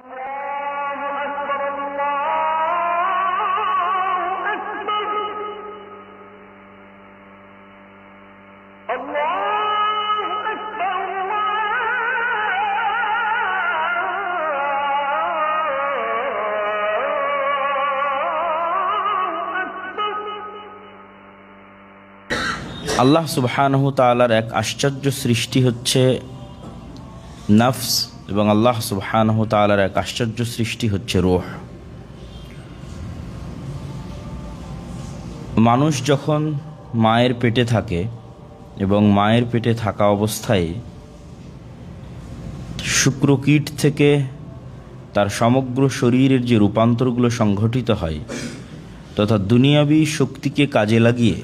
আল্লাহ সুবহানাহু তাআলার এক আশ্চর্য সৃষ্টি হচ্ছে নফস, এবং আল্লাহ সুবহানাহু তাআলার এক আশ্চর্য সৃষ্টি হচ্ছে রূহ। মানুষ যখন মায়ের পেটে থাকে এবং মায়ের পেটে থাকা অবস্থায় শুক্রকীট থেকে তার সমগ্র শরীরের যে রূপান্তরগুলো সংঘটিত হয়, তথা দুনিয়াবী শক্তিকে কাজে লাগিয়ে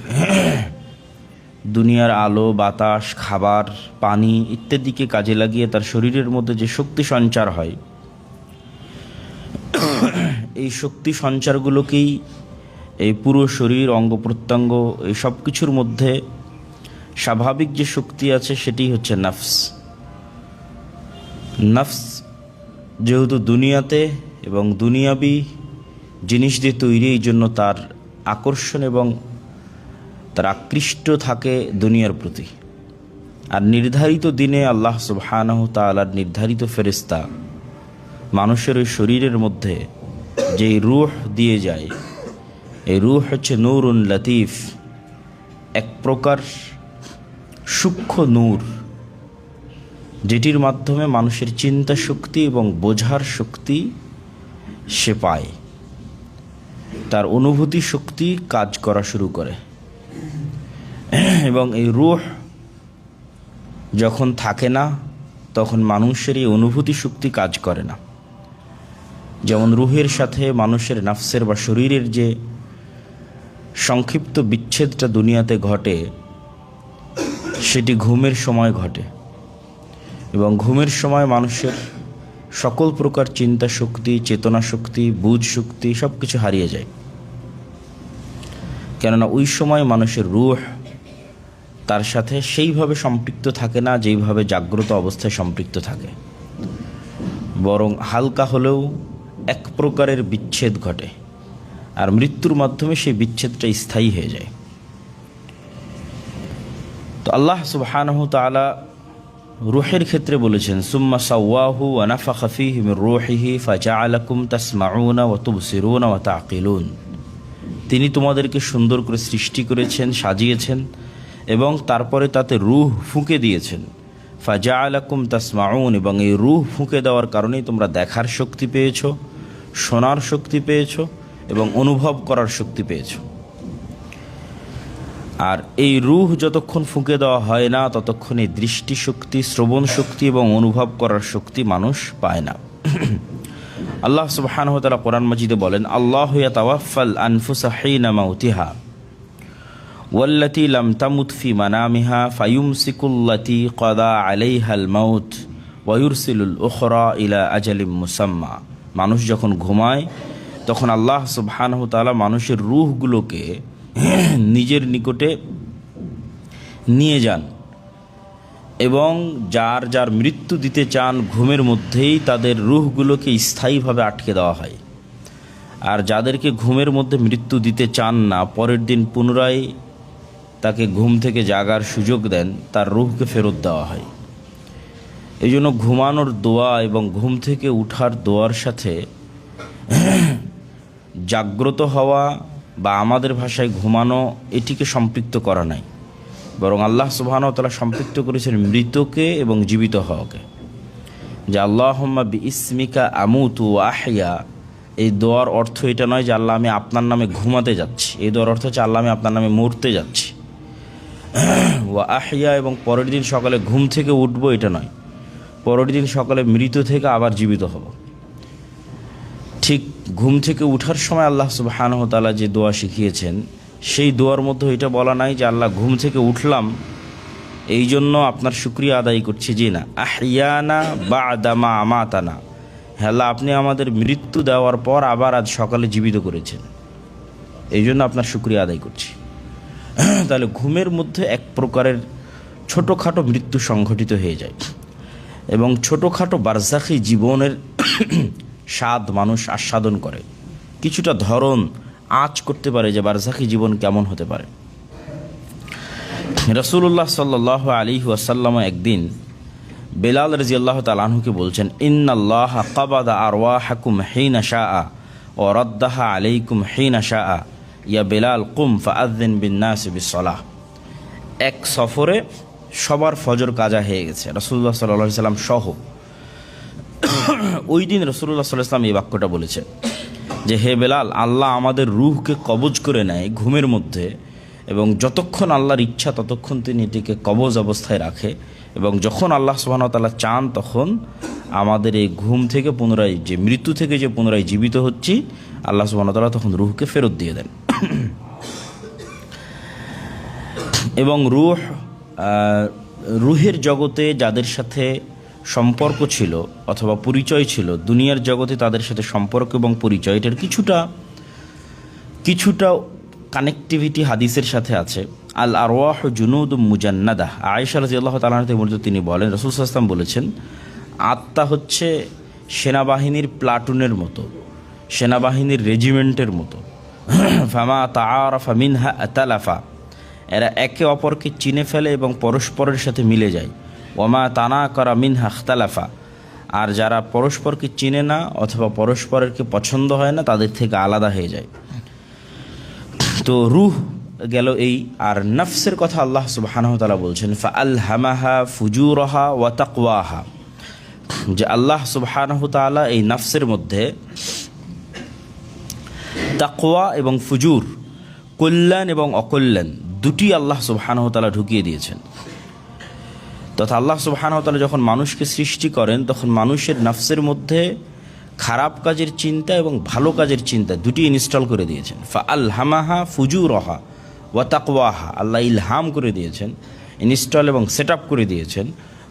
দুনিয়ার আলো, বাতাস, খাবার, পানি ইত্যাদিকে কাজে লাগিয়ে তার শরীরের মধ্যে যে শক্তি সঞ্চার হয়, এই শক্তি সঞ্চারগুলোকেই এই পুরো শরীর, অঙ্গ প্রত্যঙ্গ, এই সব কিছুর মধ্যে স্বাভাবিক যে শক্তি আছে সেটি হচ্ছে নফস। নফস যেহেতু দুনিয়াতে এবং দুনিয়াবী জিনিস দিয়ে তৈরি, এই জন্য তার আকর্ষণ এবং তার আকৃষ্ট থাকে দুনিয়ার প্রতি। আর নির্ধারিত দিনে আল্লাহ সুবহানাহু তাআলার নির্ধারিত ফেরেশতা মানুষের ওই শরীরের মধ্যে যেই রূহ দিয়ে যায়, এই রূহ হচ্ছে নূরুন লতিফ, এক প্রকার সূক্ষ্ম নূর, যেটির মাধ্যমে মানুষের চিন্তা শক্তি এবং বোঝার শক্তি সে পায়, তার অনুভূতি শক্তি কাজ করা শুরু করে। এবং এই রূহ যখন থাকে না, তখন মানুষের এই অনুভূতি শক্তি কাজ করে না। যেমন রূহের সাথে মানুষের নফসের বা শরীরের যে সংক্ষিপ্ত বিচ্ছেদটা দুনিয়াতে ঘটে, সেটি ঘুমের সময় ঘটে, এবং ঘুমের সময় মানুষের সকল প্রকার চিন্তা শক্তি, চেতনা শক্তি, বুঝ শক্তি সব কিছু হারিয়ে যায়। কেননা ওই সময় মানুষের রূহ তার সাথে সেইভাবে সম্পৃক্ত থাকে না যেইভাবে জাগ্রত অবস্থায় সম্পৃক্ত থাকে, বরং হালকা হলেও এক প্রকারের বিচ্ছেদ ঘটে, আর মৃত্যুর মাধ্যমে সেই বিচ্ছেদটা স্থায়ী হয়ে যায়। তো আল্লাহ সুবহানাহু তাআলা রূহের ক্ষেত্রে বলেছেন, সুম্মা সাওয়াহু ওয়া নাফাখা ফীহি মির রূহিহি ফাজাআলাকুম তাসমাউনা ওয়া তুবসিরুনা ওয়া তাকিলুন। তিনি তোমাদেরকে সুন্দর করে সৃষ্টি করেছেন, সাজিয়েছেন, এবং তারপরে তাতে রূহ ফুঁকে দিয়েছেন। ফাজাআলাকুম তাসমাউন, এবং এই রূহ ফুঁকে দেওয়ার কারণেই তোমরা দেখার শক্তি পেয়েছো, শোনার শক্তি পেয়েছো এবং অনুভব করার শক্তি পেয়েছো। আর এই রূহ যতক্ষণ ফুঁকে দেওয়া হয় না, ততক্ষণ এই দৃষ্টি শক্তি, শ্রবণ শক্তি এবং অনুভব করার শক্তি মানুষ পায় না। আল্লাহ সুবহানাহু ওয়া তাআলা কোরআন মাজিদে বলেন, আল্লাহু ইয়াতাওয়াফাল আনফুসা হিনা মাউতিহা ওয়াল্লাতী লাম তামুত ফি মানামিহা ফায়ুমসিকুল্লাতী ক্বাদা আলাইহাল মাউত ওয়া ইউরসিলুল উখরা ইলা আজালিম মুসাম্মা। মানুষ যখন ঘুমায়, তখন আল্লাহ সুবহানাহু ওয়া তাআলা মানুষের রূহগুলোকে নিজের নিকটে নিয়ে যান, এবং যার যার মৃত্যু দিতে চান ঘুমের মধ্যেই তাদের রূহগুলোকে স্থায়ীভাবে আটকে দেওয়া হয়। আর যাদেরকে ঘুমের মধ্যে মৃত্যু দিতে চান না, পরের দিন পুনরায় তাকে ঘুম থেকে জাগার সুযোগ দেন, তার রূহকে ফেরত দেওয়া হয়। এই জন্য ঘুমানোর দোয়া এবং ঘুম থেকে উঠার দোয়ার সাথে জাগ্রত হওয়া বা আমাদের ভাষায় ঘুমানো, এটিকে সম্পৃক্ত করা নাই, বরং আল্লাহ সুবহানাহু ওয়া তাআলা সম্পৃক্ত করেছেন মৃতকে এবং জীবিত হওয়াকে। যে আল্লাহুম্মা বিইসমিকা আমুতু ওয়া আহইয়া, এই দোয়ার অর্থ এটা নয় যে আল্লাহ আমি আপনার নামে ঘুমাতে যাচ্ছি। এই দোয়ার অর্থ হচ্ছে আল্লাহ আমি আপনার নামে মরতে যাচ্ছি। ওয়া আহইয়া, এবং পরের দিন সকালে ঘুম থেকে উঠবো, এটা নয়। পরের দিন সকালে মৃত থেকে আবার জীবিত হব। ঠিক ঘুম থেকে উঠার সময় আল্লাহ সুবহানাহু ওয়া তাআলা যে দোয়া শিখিয়েছেন, সেই দোয়ার মধ্যে এটা বলা নাই যে আল্লাহ ঘুম থেকে উঠলাম এই জন্য আপনার শুকরিয়া আদায় করছি, জি না। আহইয়ানা বা'দা মা আমাতানা, হ্যাঁ আল্লাহ আপনি আমাদের মৃত্যু দেওয়ার পর আবার আজ সকালে জীবিত করেছেন, এই জন্য আপনার শুকরিয়া আদায় করছি। তাহলে ঘুমের মধ্যে এক প্রকারের ছোটোখাটো মৃত্যু সংঘটিত হয়ে যায়, এবং ছোটোখাটো বারজাখি জীবনের স্বাদ মানুষ আস্বাদন করে, কিছুটা ধরন আঁচ করতে পারে যে বারজাখী জীবন কেমন হতে পারে। রাসূলুল্লাহ সাল্লাল্লাহু আলাইহি ওয়াসাল্লাম একদিন বেলাল রাদিয়াল্লাহু তাআলা আনহুকে বলছেন, ইন্নাল্লাহা ক্বাবাদা আরওয়াহাকুম হিনা শাআ ওয়া রাদ্দাহা আলাইকুম হিনা শাআ ইয়া বেলাল কুম ফাআযযিন বিন-নাসি বিস-সালাহ। এক সফরে সবার ফজর কাজা হয়ে গেছে, রাসূলুল্লাহ সাল্লাল্লাহু আলাইহি সাল্লাম সহ। ওই দিন রাসূলুল্লাহ সাল্লাল্লাহু আলাইহি সাল্লাম এই বাক্যটা বলেছে যে, হে বেলাল, আল্লাহ আমাদের রূহকে কবজ করে নেয় ঘুমের মধ্যে, এবং যতক্ষণ আল্লাহর ইচ্ছা ততক্ষণ তিনি এটিকে কবজ অবস্থায় রাখে, এবং যখন আল্লাহ সুবহানাহু ওয়া তাআলা চান তখন আমাদের এই ঘুম থেকে পুনরায়, যে মৃত্যু থেকে যে পুনরায় জীবিত হচ্ছি, আল্লাহ সুবহানাহু ওয়া তাআলা তখন রূহকে ফেরত দিয়ে দেন। এবং রুহের জগতে যাদের সাথে সম্পর্ক ছিল অথবা পরিচয় ছিল, দুনিয়ার জগতে তাদের সাথে সম্পর্ক এবং পরিচয়, এটার কিছুটা কানেক্টিভিটি হাদিসের সাথে আছে। আল আরওয়াহ জুনুদুম মুজান্নাদাহ, আয়েশা রাদিয়াল্লাহু তাআলা আনহা থেকে তিনি বলেন, রাসূল সাল্লাল্লাহু আলাইহি ওয়াসাল্লাম বলেছেন, আত্মা হচ্ছে সেনাবাহিনীর প্লাটুনের মতো, সেনাবাহিনীর রেজিমেন্টের মতো। ফামা তাআরাফা মিনহা আতালাফা, এরা একে অপরকে চিনে ফেলে এবং পরস্পরের সাথে মিলে যায়। ওমা তানাকারা মিনহা ইখতালাফা, আর যারা পরস্পরকে চিনে না অথবা পরস্পরকে পছন্দ হয় না তাদের থেকে আলাদা হয়ে যায়। তো রূহ গেল এই। আর নফসের কথা আল্লাহ সুবহানাহু ওয়া তাআলা বলছেন, ফাআলহামাহা ফুজুরাহা ওয়া তাকওয়াহা, যে আল্লাহ সুবহানাহু ওয়া তাআলা এই নফসের মধ্যে তাকওয়া এবং ফুজুর, কল্যাণ এবং অকল্যাণ দুটি আল্লাহ সুবহানাহু ওয়া তাআলা ঢুকিয়ে দিয়েছেন। তথা আল্লাহ সুবহানাহু ওয়া তাআলা যখন মানুষকে সৃষ্টি করেন তখন মানুষের নফসের মধ্যে খারাপ কাজের চিন্তা এবং ভালো কাজের চিন্তা দুটি ইনস্টল করে দিয়েছেন। ফাআলহামাহা ফুজুরাহা ওয়া তাকওয়াহা, আল্লাহ ইলহাম করে দিয়েছেন, ইনস্টল এবং সেট আপ করে দিয়েছেন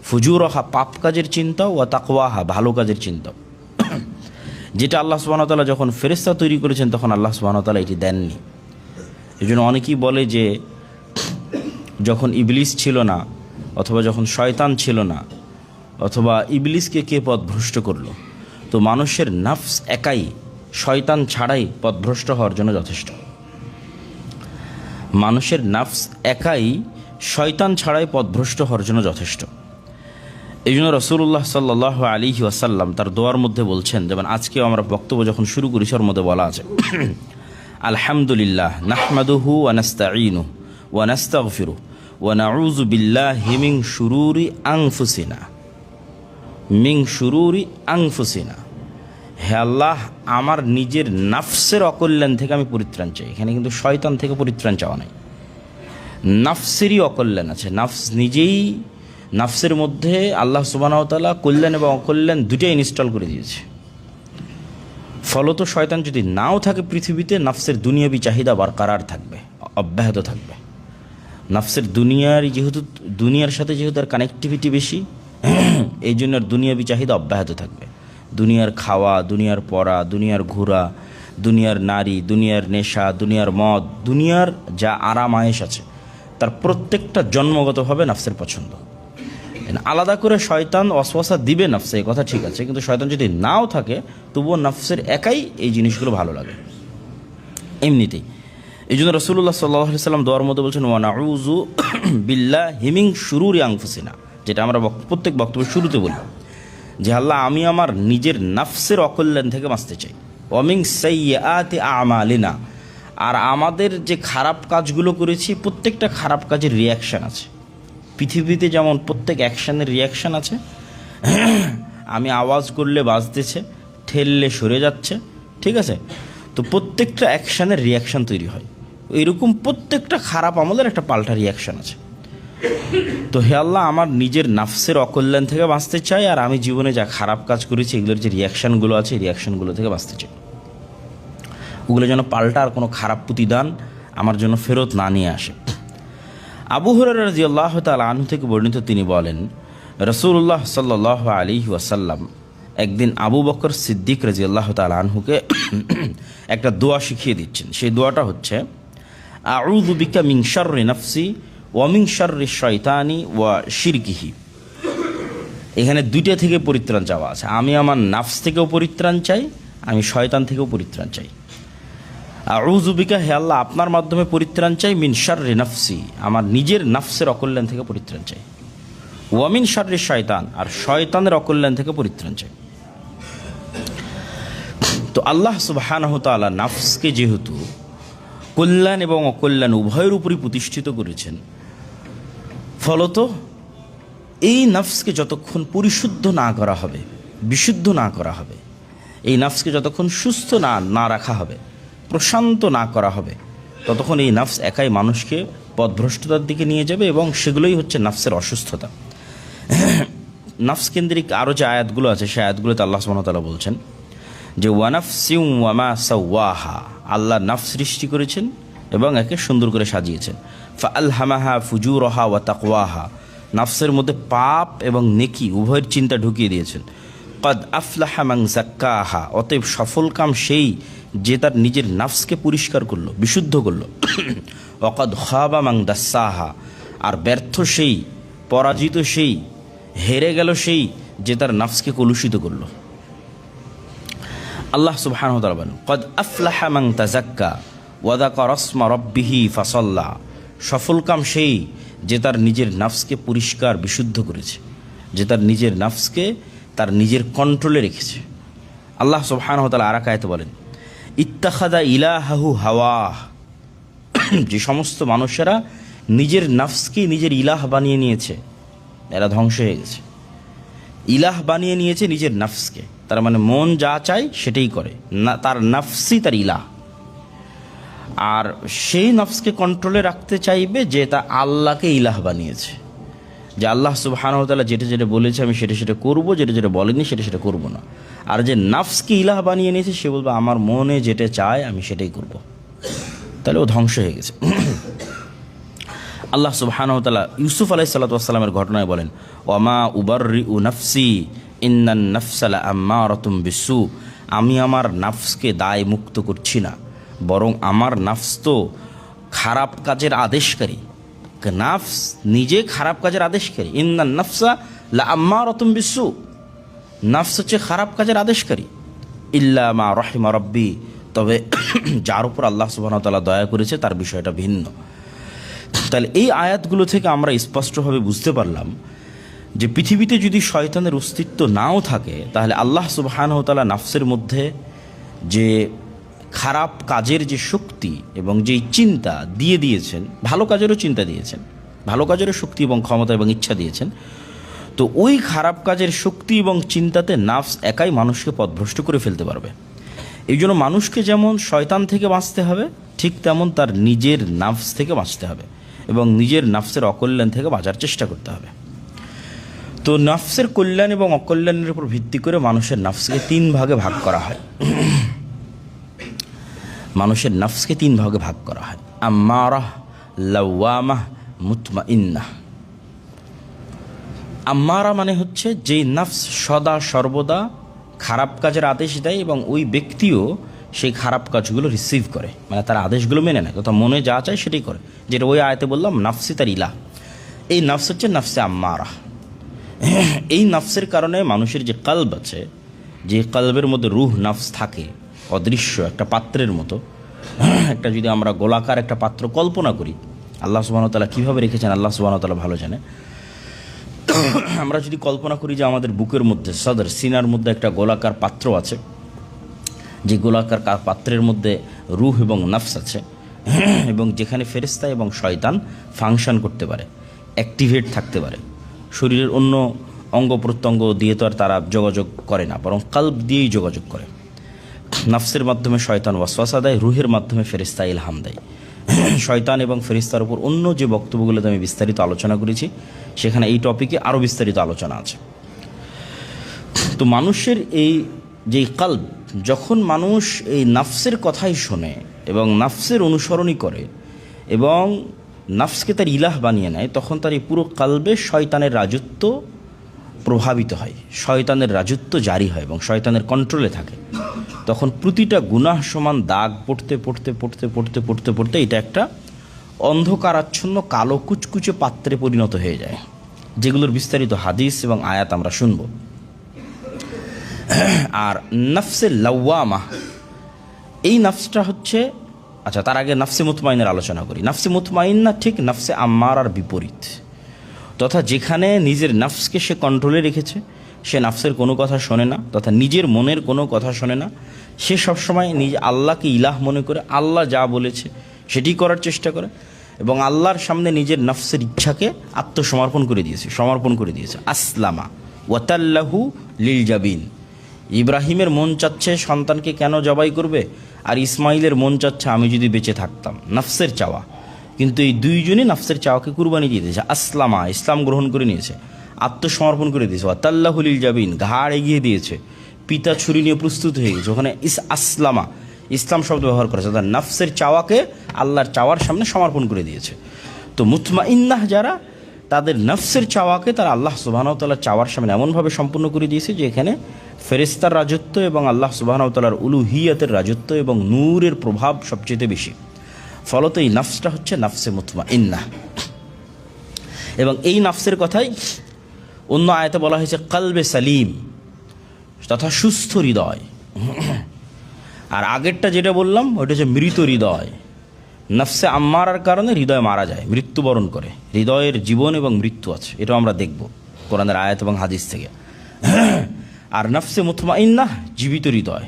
ফুজুরাহা পাপ কাজের চিন্তা, ওয়া তাকওয়াহা ভালো কাজের চিন্তা। যেটা আল্লাহ সুবহানাহু ওয়া তাআলা যখন ফেরেশতা তৈরি করেছেন তখন আল্লাহ সুবহানাহু ওয়া তাআলা এটি দেননি। এই জন্য অনেকেই বলে যে যখন ইবলিস ছিল না অথবা যখন শয়তান ছিল না, অথবা ইবলিসকে কে পথভ্রষ্ট করলো, তো মানুষের নফস একাই শয়তান ছাড়াই পথভ্রষ্ট হওয়ার জন্য যথেষ্ট। মানুষের নফস একাই শয়তান ছাড়াই পথভ্রষ্ট হওয়ার জন্য যথেষ্ট। এই জন্য রাসূলুল্লাহ সাল্লাল্লাহু আলাইহি ওয়াসাল্লাম তার দোয়ার মধ্যে বলছেন, যেমন আজকেও আমরা বক্তব্য যখন শুরু করেছি ওর মধ্যে বলা আছে, আলহামদুলিল্লাহ নাহমাদুহু ওয়া নাস্তাঈনুহু ওয়া নাস্তাগফিরুহু ওয়া নাউযু বিল্লাহি মিন শুরুরি আনফুসিনা। হে আল্লাহ, আমার নিজের নফসের অকল্যাণ থেকে আমি পরিত্রাণ চাই। এখানে কিন্তু শয়তান থেকে পরিত্রাণ চাওয়া নাই, নফসেরই অকল্যাণ আছে। নফস নিজেই, নফসের মধ্যে আল্লাহ সুবহানাহু ওয়া তাআলা কল্যাণ এবং অকল্যাণ দুটোই ইনস্টল করে দিয়েছে। ফলত শয়তান যদি নাও থাকে পৃথিবীতে, নফসের দুনিয়াবি চাহিদা বরকরার থাকবে, অব্যাহত থাকবে। নফসের দুনিয়ার সাথে যেহেতু তার কানেক্টিভিটি বেশি, এই জন্য দুনিয়াবি চাহিদা অব্যাহত থাকবে। দুনিয়ার খাওয়া, দুনিয়ার পড়া, দুনিয়ার ঘোরা, দুনিয়ার নারী, দুনিয়ার নেশা, দুনিয়ার মদ, দুনিয়ার যা আরাম আয়েশ আছে তার প্রত্যেকটা জন্মগতভাবে নফসের পছন্দ। আলাদা করে শয়তান ওয়াসওয়াসা দিবে নফসে, এই কথা ঠিক আছে, কিন্তু শয়তান যদি নাও থাকে তবুও নফসের একাই এই জিনিসগুলো ভালো লাগে এমনিতেই। এই জন্য রাসূলুল্লাহ সাল্লাল্লাহু আলাইহি ওয়াসাল্লাম দোয়ার মধ্যে বলছেন, ওয়া নাউযু বিল্লাহি মিন শুরুরি আনফুসিনা, যেটা আমরা প্রত্যেক বক্তব্যের শুরুতে বলি যে আল্লাহ, আমি আমার নিজের নফসের অকল্যাণ থেকে বাঁচতে চাই। ওয়া মিন সাইয়্যাতি আমালিনা, আর আমাদের যে খারাপ কাজগুলো করেছি প্রত্যেকটা খারাপ কাজের রিয়াকশান আছে। পৃথিবীতে যেমন প্রত্যেক অ্যাকশানের রিয়াকশান আছে, আমি আওয়াজ করলে বাজতেছে, ঠেললে সরে যাচ্ছে, ঠিক আছে, তো প্রত্যেকটা অ্যাকশানের রিয়াকশান তৈরি হয়। এরকম প্রত্যেকটা খারাপ আমলের একটা পাল্টা রিয়াকশান আছে। তো হে আল্লাহ, আমার নিজের নফসের অকল্যাণ থেকে বাঁচতে চাই, আর আমি জীবনে যা খারাপ কাজ করেছি এগুলোর যে রিয়াকশানগুলো আছে এই রিয়াকশানগুলো থেকে বাঁচতে চাই। ওগুলো যেন পাল্টা আর কোনো খারাপ প্রতিদান আমার জন্য ফেরত না নিয়ে আসে। আবু হুরায়রা রাদিয়াল্লাহু তাআলা আনহু থেকে বর্ণিত, তিনি বলেন, রাসূলুল্লাহ সাল্লাল্লাহু আলাইহি ওয়াসাল্লাম একদিন আবু বকর সিদ্দিক রাদিয়াল্লাহু তাআলা আনহুকে একটা দোয়া শিখিয়ে দিচ্ছেন। সেই দোয়াটা হচ্ছে, আউযু বিকা মিন শাররি নাফসি ওয়া মিন শাররি শাইতানি ওয়া শিরকিহি। এখানে দুইটা থেকে পরিত্রাণ চাওয়া আছে। আমি আমার নাফস থেকেও পরিত্রাণ চাই, আমি শয়তান থেকেও পরিত্রাণ চাই। আউযু বিকা, হে আল্লাহ আপনার মাধ্যমে পরিত্রাণ চাই, মিন শাররি নাফসি, আমার নিজের নাফসের অকল্যাণ থেকে পরিত্রাণ চাই, ওয়া মিন শাররি শয়তান, আর শয়তানের অকল্যাণ থেকে পরিত্রাণ চাই। তো আল্লাহ সুবহানাহু ওয়া তাআলা নাফসকে যেহেতু কল্যাণ এবং অকল্যাণ উভয়ের উপরই প্রতিষ্ঠিত করেছেন, ফলত এই নাফসকে যতক্ষণ পরিশুদ্ধ না করা হবে, বিশুদ্ধ না করা হবে, এই নাফসকে যতক্ষণ সুস্থ না রাখা হবে, প্রশান্ত না করা হবে, ততক্ষণ এই নাফস একাই মানুষকে পথভ্রষ্টতার দিকে নিয়ে যাবে, এবং সেগুলোই হচ্ছে নাফসের অসুস্থতা। নাফস কেন্দ্রিক আরও যে আয়াতগুলো আছে, সেই আয়াতগুলোতে আল্লাহ সুবহানাহু ওয়া তাআলা বলছেন যে ওয়ানাফসিউ ওয়ামা সাওয়াহা, আল্লাহ নাফস সৃষ্টি করেছেন এবং একে সুন্দর করে সাজিয়েছেন। ফাআলহামাহা ফুজুরহা ওয়া তাকওয়াহা, নাফসের মধ্যে পাপ এবং নেকি উভয়ের চিন্তা ঢুকিয়ে দিয়েছেন। কদ আফলাহা মান যাক্কাহা, অতএব সফল কাম সেই যে তার নিজের নাফসকে পরিষ্কার করলো, বিশুদ্ধ করলো। ওয়াকাদ খাবা মান দাস্সাহা, আর ব্যর্থ সেই, পরাজিত সেই, হেরে গেল সেই যে তার নাফসকে কলুষিত করলো। আল্লাহ সুবহানাহু ওয়া তাআলা বলেন কদ আফলাহা মান তাযাক্কা ওয়া যাকারা ইসমা রাব্বিহি ফাসাল্লা, সফল কাম সেই যে তার নিজের নাফসকে পরিষ্কার বিশুদ্ধ করেছে, যে তার নিজের নাফসকে তার নিজের কন্ট্রোলে রেখেছে। আল্লাহ সুবহানাহু ওয়া তাআলা আরেক আয়াতে বলেন ইত্তাখাযা ইলাহাহু হাওয়াহ, যে সমস্ত মানুষেরা নিজের নাফসকে নিজের ইলাহ বানিয়ে নিয়েছে, এরা ধ্বংস হয়ে গেছে। ইলাহ বানিয়ে নিয়েছে নিজের নাফসকে, তার মানে মন যা চায় সেটাই করে, না তার নাফসই তার ইলাহ। আর সেই নফসকে কন্ট্রোলে রাখতে চাইবে যে তা আল্লাহকে ইলাহ বানিয়েছে, যে আল্লাহ সুবহানাহু ওয়া তাআলা যেটা যেটা বলেছে আমি সেটা সেটা করবো, যেটা যেটা বলেনি সেটা সেটা করবো না। আর যে নফসকে ইলাহ বানিয়ে নিয়েছে সে বলবে আমার মনে যেটা চায় আমি সেটাই করব, তাহলে ও ধ্বংস হয়ে গেছে। আল্লাহ সুবহানাহু ওয়া তাআলা ইউসুফ আলাইহিস সালাতু ওয়াস সালামের ঘটনায় বলেন ওয়ামা উবাররিউ নাফসি ইন্নান নাফসা লাআম্মারাতুম বিসু, আমি আমার নাফসকে দায় মুক্ত করছি না, বরং আমার নাফস তো খারাপ কাজের আদেশকারী। নাফস নিজে খারাপ কাজের আদেশকারী। ইন্নান নাফসা লাআম্মারাতুম বিসু, নাফস হচ্ছে খারাপ কাজের আদেশকারী। ইল্লা মা রাহিমা রাব্বি, তবে যার উপর আল্লাহ সুবহানাহু ওয়া তাআলা দয়া করেছে তার বিষয়টা ভিন্ন। তাহলে এই আয়াতগুলো থেকে আমরা স্পষ্টভাবে বুঝতে পারলাম যে পৃথিবীতে যদি শয়তানের অস্তিত্ব নাও থাকে, তাহলে আল্লাহ সুবহানাহু ওয়া তাআলা নাফসের মধ্যে যে খারাপ কাজের যে শক্তি এবং যেই চিন্তা দিয়ে দিয়েছেন, ভালো কাজেরও চিন্তা দিয়েছেন, ভালো কাজেরও শক্তি এবং ক্ষমতা এবং ইচ্ছা দিয়েছেন। তো ওই খারাপ কাজের শক্তি এবং চিন্তাতে নাফস একাই মানুষকে পথভ্রষ্ট করে ফেলতে পারবে। এই জন্য মানুষকে যেমন শয়তান থেকে বাঁচতে হবে, ঠিক তেমন তার নিজের নাফস থেকে বাঁচতে হবে এবং নিজের নাফসের অকল্যাণ থেকে বাঁচার চেষ্টা করতে হবে। তো নাফসের কল্যাণ এবং অকল্যাণের উপর ভিত্তি করে মানুষের নাফসকে তিন ভাগে ভাগ করা হয়। মানুষের নাফসকে তিন ভাগে ভাগ করা হয়, আম্মারাহ, লাওয়ামাহ, মুতমাইন্নাহ। আম্মারা মানে হচ্ছে যেই নাফস সদা সর্বদা খারাপ কাজের আদেশ দেয় এবং ওই ব্যক্তিও সেই খারাপ কাজগুলো রিসিভ করে, মানে তার আদেশগুলো মেনে নেয়, তথা মনে যা চায় সেটাই করে, যেটা ওই আয়াতে বললাম নাফসি তার ইলাহ। এই নাফস হচ্ছে নাফসে আম্মারা। এই নাফসের কারণে মানুষের যে কলব আছে, যে কলবের মধ্যে রুহ নাফস থাকে, অদৃশ্য একটা পাত্রের মতো, একটা যদি আমরা গোলাকার একটা পাত্র কল্পনা করি, আল্লাহ সুবহানাহু ওয়া তাআলা কীভাবে রেখেছেন আল্লাহ সুবহানাহু ওয়া তাআলা ভালো জানে। আমরা যদি কল্পনা করি যে আমাদের বুকের মধ্যে, সদর সিনার মধ্যে একটা গোলাকার পাত্র আছে, যে গোলাকার পাত্রের মধ্যে রুহ এবং নাফস আছে, এবং যেখানে ফেরেশতা এবং শয়তান ফাংশন করতে পারে, অ্যাক্টিভেট থাকতে পারে। শরীরের অন্য অঙ্গ প্রত্যঙ্গ দিয়ে তো আর তারা যোগাযোগ করে না, বরং কলব দিয়েই যোগাযোগ করে। নাফসের মাধ্যমে শয়তান ওয়াসওয়াসা দেয়, রুহের মাধ্যমে ফেরেশতা ইলহাম দেয়। শয়তান এবং ফেরেশতার উপর অন্য যে বক্তব্যগুলোতে আমি বিস্তারিত আলোচনা করেছি, সেখানে এই টপিকে আরও বিস্তারিত আলোচনা আছে। তো মানুষের এই যে কলব, যখন মানুষ এই নাফসের কথাই শোনে এবং নাফসের অনুসরণই করে এবং নাফসকে তার ইলাহ বানিয়ে নেয়, তখন তার এই পুরো কলবে শয়তানের রাজত্ব প্রভাবিত হয়, শয়তানের রাজত্ব জারি হয় এবং শয়তানের কন্ট্রোলে থাকে। তখন প্রতিটা গুনাহ সমান দাগ পড়তে পড়তে পড়তে পড়তে পড়তে পড়তে এটা একটা অন্ধকারাচ্ছন্ন কালো কুচকুচে পাত্রে পরিণত হয়ে যায়। যেগুলোর বিস্তারিত হাদিস এবং আয়াত আমরা শুনব। আর নফসে লাওয়ামা, এই নফসটা হচ্ছে, আচ্ছা তার আগে নফসে মুতমাইনের আলোচনা করি। নফসে মুতমাইন্না ঠিক নফসে আম্মারার বিপরীত, তথা যেখানে নিজের নফসকে সে কন্ট্রোলে রেখেছে, সে নফসের কোনো কথা শোনে না, তথা নিজের মনের কোনো কথা শোনে না, সে সবসময় আল্লাহকে ইলাহ মনে করে আল্লাহ যা বলেছে সেটি করার চেষ্টা করে, এবং আল্লাহর সামনে নিজের নফসের ইচ্ছাকে আত্মসমর্পণ করে দিয়েছে। আসলামা ওয়াতাল্লাহু লিল জাবিন। ইব্রাহিমের মন চাচ্ছে সন্তানকে কেন জবাই করবে, আর ইসমাইলের মন চাচ্ছে আমি যদি বেঁচে থাকতাম, নফসের চাওয়া। কিন্তু এই দুইজনই নফসের চাওয়াকে কুরবানি দিয়ে দিয়েছে। আসলামা, ইসলাম গ্রহণ করে নিয়েছে, আত্মসমর্পণ করে দিয়েছে। ওয়াতাল্লাহু লিল জাবিন, ঘাড় এগিয়ে দিয়েছে, পিতা ছুরি নিয়ে প্রস্তুত হয়ে গেছে। ওখানে আসলামা, ইসলাম শব্দ ব্যবহার করেছে, তার নফসের চাওয়াকে আল্লাহর চাওয়ার সামনে সমর্পণ করে দিয়েছে। তো মুতমাইন্নাহ যারা, তাদের নফসের চাওয়াকে তারা আল্লাহ সুবহানাহু ওয়া তাআলার চাওয়ার সামনে এমনভাবে সম্পূর্ণ করে দিয়েছে যে এখানে ফেরেশতার রাজত্ব এবং আল্লাহ সুবহানাহু ওয়া তাআলার উলুহিয়াতের রাজত্ব এবং নূরের প্রভাব সবচেয়ে বেশি। ফলত এই নফসটা হচ্ছে নফসে মুতমাইন্নাহ। এবং এই নফসের কথাই অন্য আয়াতে বলা হয়েছে কলবে সালিম, তথা সুস্থ হৃদয়। আর আগেরটা যেটা বললাম ওইটা হচ্ছে মৃত হৃদয়। নফসে আম্মারার কারণে হৃদয় মারা যায়, মৃত্যুবরণ করে। হৃদয়ের জীবন এবং মৃত্যু আছে, এটাও আমরা দেখব কোরআনের আয়াত এবং হাদিস থেকে। আর নফসে মুতমাইন্নাহ জীবিত হৃদয়,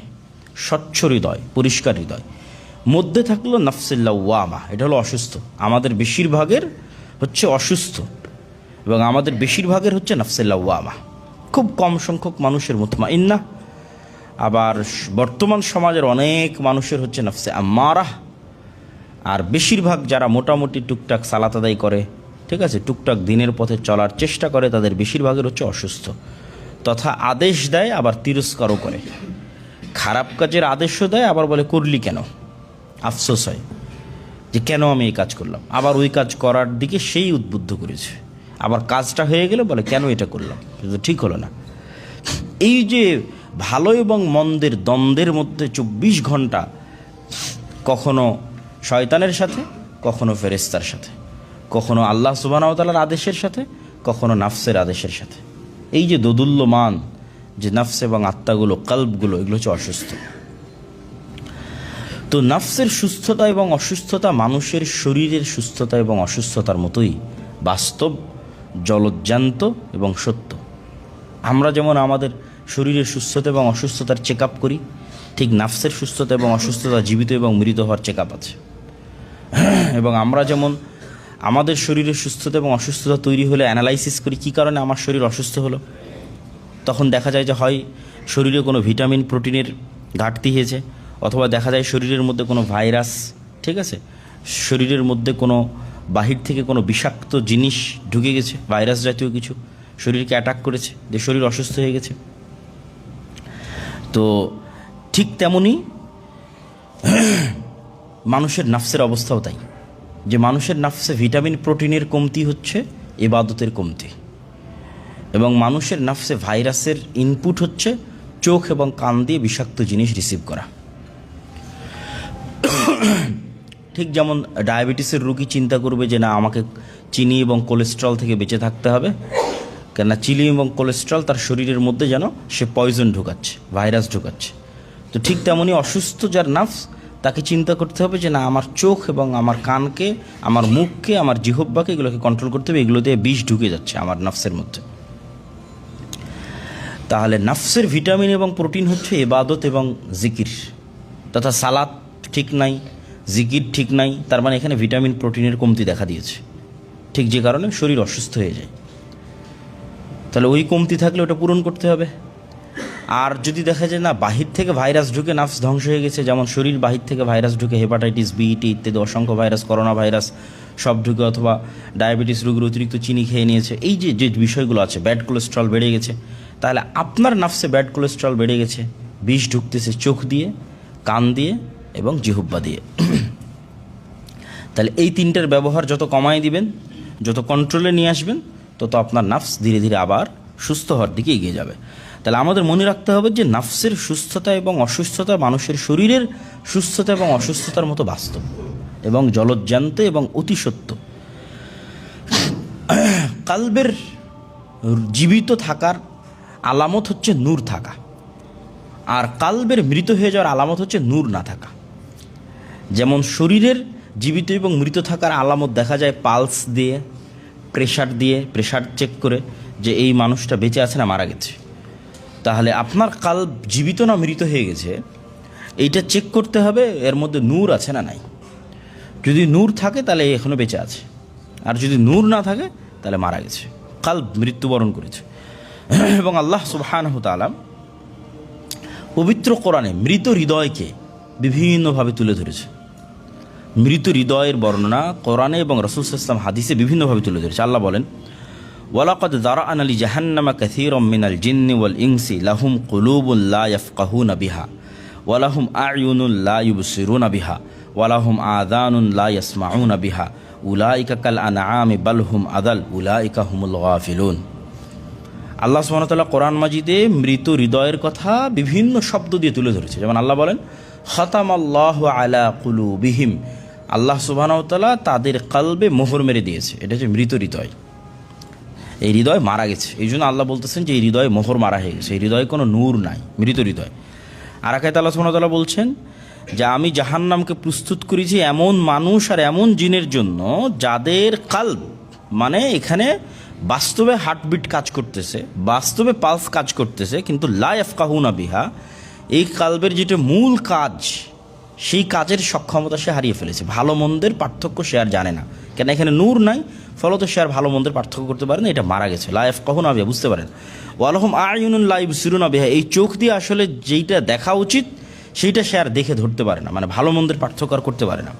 স্বচ্ছ হৃদয়, পরিষ্কার হৃদয়। মধ্যে থাকলো নফসে লাওয়ামা, এটা হলো অসুস্থ। আমাদের বেশিরভাগের হচ্ছে অসুস্থ এবং আমাদের বেশিরভাগের হচ্ছে নফসে লাওয়ামা। খুব কম সংখ্যক মানুষের মুতমাইন্নাহ, আবার বর্তমান সমাজের অনেক মানুষের হচ্ছে নফসে আম্মারাহ। আর বেশিরভাগ যারা মোটামুটি টুকটাক সালাত আদায় করে, ঠিক আছে, টুকটাক দিনের পথে চলার চেষ্টা করে, তাদের বেশিরভাগের হচ্ছে অসুস্থ, তথা আদেশ দেয় আবার তিরস্কারও করে। খারাপ কাজের আদেশও দেয়, আবার বলে করলি কেন, আফসোস হয় যে কেন আমি এই কাজ করলাম, আবার ওই কাজ করার দিকে সেই উদ্বুদ্ধ করেছে। আবার কাজটা হয়ে গেলে বলে কেন এটা করলাম, এটা ঠিক হলো না। এই যে ভালো এবং মন্দের দ্বন্দ্বের মধ্যে 24 ঘন্টা, কখনো শয়তানের সাথে, কখনো ফেরেশতার সাথে, কখনো আল্লাহ সুবহানাহু ওয়া তাআলার আদেশের সাথে, কখনো নফসের আদেশের সাথে। এই যে দোদুল্যমান যে নফস এবং আত্মাগুলো, কলবগুলো, এগুলো হচ্ছে অসুস্থ। তো নফসের সুস্থতা এবং অসুস্থতা মানুষের শরীরের সুস্থতা এবং অসুস্থতার মতোই বাস্তব, জলজ্জান্ত এবং সত্য। আমরা যেমন আমাদের শরীরের সুস্থতা এবং অসুস্থতার চেক আপ করি, ঠিক নফসের সুস্থতা এবং অসুস্থতা জীবিত এবং মৃত হওয়ার চেক আপ আছে। এবং আমরা যেমন আমাদের শরীরের সুস্থতা এবং অসুস্থতা তৈরি হলে অ্যানালাইসিস করি কী কারণে আমার শরীর অসুস্থ হলো, তখন দেখা যায় যে হয় শরীরে কোনো ভিটামিন প্রোটিনের ঘাটতি হয়েছে, অথবা দেখা যায় শরীরের মধ্যে কোনো ভাইরাস, ঠিক আছে, শরীরের মধ্যে কোনো বাহির থেকে কোনো বিষাক্ত জিনিস ঢুকে গেছে, ভাইরাস জাতীয় কিছু শরীরকে অ্যাটাক করেছে, যে শরীর অসুস্থ হয়ে গেছে। তো ঠিক তেমনি মানুষের নফসের অবস্থাও তাই, যে মানুষের নফসে ভিটামিন প্রোটিনের কমতি হচ্ছে ইবাদতের কমতি, এবং মানুষের নফসে ভাইরাসের ইনপুট হচ্ছে চোখ এবং কান দিয়ে বিষাক্ত জিনিস রিসিভ করা। ঠিক যেমন ডায়াবেটিসের রোগী চিন্তা করবে যে না, আমাকে চিনি এবং কোলেস্ট্রল থেকে বেঁচে থাকতে হবে, কেননা চিনি এবং কোলেস্ট্রল তার শরীরের মধ্যে যেন সে পয়জন ঢোকাচ্ছে, ভাইরাস ঢোকাচ্ছে। তো ঠিক তেমনই অসুস্থ যার নফস, তাকে চিন্তা করতে হবে যে না, আমার চোখ এবং আমার কানকে, আমার মুখকে, আমার জিহ্বাকে, এগুলোকে কন্ট্রোল করতে হবে, এগুলো দিয়ে বিষ ঢুকে যাচ্ছে আমার নফসের মধ্যে। তাহলে নফসের ভিটামিন এবং প্রোটিন হচ্ছে ইবাদত এবং জিকির, তথা সালাত ঠিক নাই, জিকির ঠিক নাই, তার মানে এখানে ভিটামিন প্রোটিনের কমতি দেখা দিয়েছে, ঠিক যে কারণে শরীর অসুস্থ হয়ে যায়। তাহলে ওই কমতি থাকলে ওটা পূরণ করতে হবে। আর যদি দেখা যায় না, বাহির থেকে ভাইরাস ঢুকে নফস ধ্বংস হয়ে গেছে, যেমন শরীর বাহির থেকে ভাইরাস ঢুকে, হেপাটাইটিস বি, টি ইত্যাদি অসংখ্য ভাইরাস, করোনা ভাইরাস সব ঢুকে, অথবা ডায়াবেটিস রোগীর অতিরিক্ত চিনি খেয়ে নিয়েছে, এই যে যে বিষয়গুলো আছে, ব্যাড কোলেস্ট্রল বেড়ে গেছে, তাহলে আপনার নফসে ব্যাড কোলেস্ট্রল বেড়ে গেছে, বিষ ঢুকতেছে চোখ দিয়ে, কান দিয়ে এবং জিহ্বা দিয়ে। তাহলে এই তিনটার ব্যবহার যত কমায় দিবেন, যত কন্ট্রোলে নিয়ে আসবেন, তত আপনার নফস ধীরে ধীরে আবার সুস্থ হওয়ার দিকে এগিয়ে যাবে। তাহলে আমাদের মনে রাখতে হবে যে নফসের সুস্থতা এবং অসুস্থতা মানুষের শরীরের সুস্থতা এবং অসুস্থতার মতো বাস্তব এবং জলজ্জান্ত এবং অতি সত্য। কালবের জীবিত থাকার আলামত হচ্ছে নূর থাকা, আর কালবের মৃত হয়ে যাওয়ার আলামত হচ্ছে নূর না থাকা। যেমন শরীরের জীবিত এবং মৃত থাকার আলামত দেখা যায় পালস দিয়ে, প্রেশার চেক করে যে এই মানুষটা বেঁচে আছে না মারা গেছে। তাহলে আপনার কালব জীবিত না মৃত হয়ে গেছে এইটা চেক করতে হবে এর মধ্যে নূর আছে না নাই। যদি নূর থাকে তাহলে এখনও বেঁচে আছে, আর যদি নূর না থাকে তাহলে মারা গেছে, কালব মৃত্যুবরণ করেছে। এবং আল্লাহ সুবহানাহু ওয়া তাআলা পবিত্র কোরআনে মৃত হৃদয়কে বিভিন্নভাবে তুলে ধরেছে। মৃত হৃদয়ের বর্ণনা কোরআনে এবং রাসূল সাল্লাল্লাহু আলাইহি ওয়াসাল্লাম হাদিসে বিভিন্নভাবে তুলে ধরেছে। আল্লাহ বলেন, ওয়ালাকাদ যারা'না লিজাহান্নামা কাসীরাম মিনাল জিন্নি ওয়াল ইনসি লাহুম কুলুবুন লা ইয়াফকাহুনা বিহা ওয়া লাহুম আ'য়ুনুন লা ইউবসিরুনা বিহা ওয়া লাহুম আযানুন লা ইয়াসমাউনা বিহা উলাইকা কাল আনআমি বাল হুম আদাল উলাইকা হুমুল গাফিলুন। আল্লাহ সুবহানাহু ওয়া তাআলা কোরআন মাজিদে মৃত হৃদয়ের কথা বিভিন্ন শব্দ দিয়ে তুলে ধরেছে। যেমন আল্লাহ বলেন, খাতামাল্লাহু আলা কুলুবিহিম, আল্লাহ সুবহানাহু ওয়া তাআলা তাদের কলবে মোহর মেরে দিয়েছে। এটা হচ্ছে মৃত হৃদয়, এই হৃদয় মারা গেছে। এই জন্য আল্লাহ বলতেছেন যে এই হৃদয়ে মোহর মারা হয়ে গেছে, এই হৃদয়ে কোনো নূর নাই, মৃত হৃদয়। আর এক আয়াতে আল্লাহ সুবহানাহু ওয়া তাআলা বলছেন যে আমি জাহান্নামকে প্রস্তুত করেছি এমন মানুষ আর এমন জিনের জন্য যাদের কালব, মানে এখানে বাস্তবে হার্টবিট কাজ করতেছে, বাস্তবে পালস কাজ করতেছে, কিন্তু লা ইয়াফকাহুনা বিহা, এই কালবের যেটা মূল কাজ সেই কাজের সক্ষমতা সে হারিয়ে ফেলেছে। ভালো মন্দের পার্থক্য সে আর জানে না, কেন এখানে নূর নাই, ফলত সে আর ভালো মন্দের পার্থক্য করতে পারে না, এটা মারা গেছে। লা ইয়াফকাহুনা বিহা, বুঝতে পারেন। ওয়া লাহুম আ'য়ুনুন লা ইউবসিরুনা বিহা, এই চোখ দিয়ে আসলে যেইটা দেখা উচিত সেইটা সে আর দেখে ধরতে পারে না, মানে ভালো মন্দের পার্থক্য আর করতে পারে না।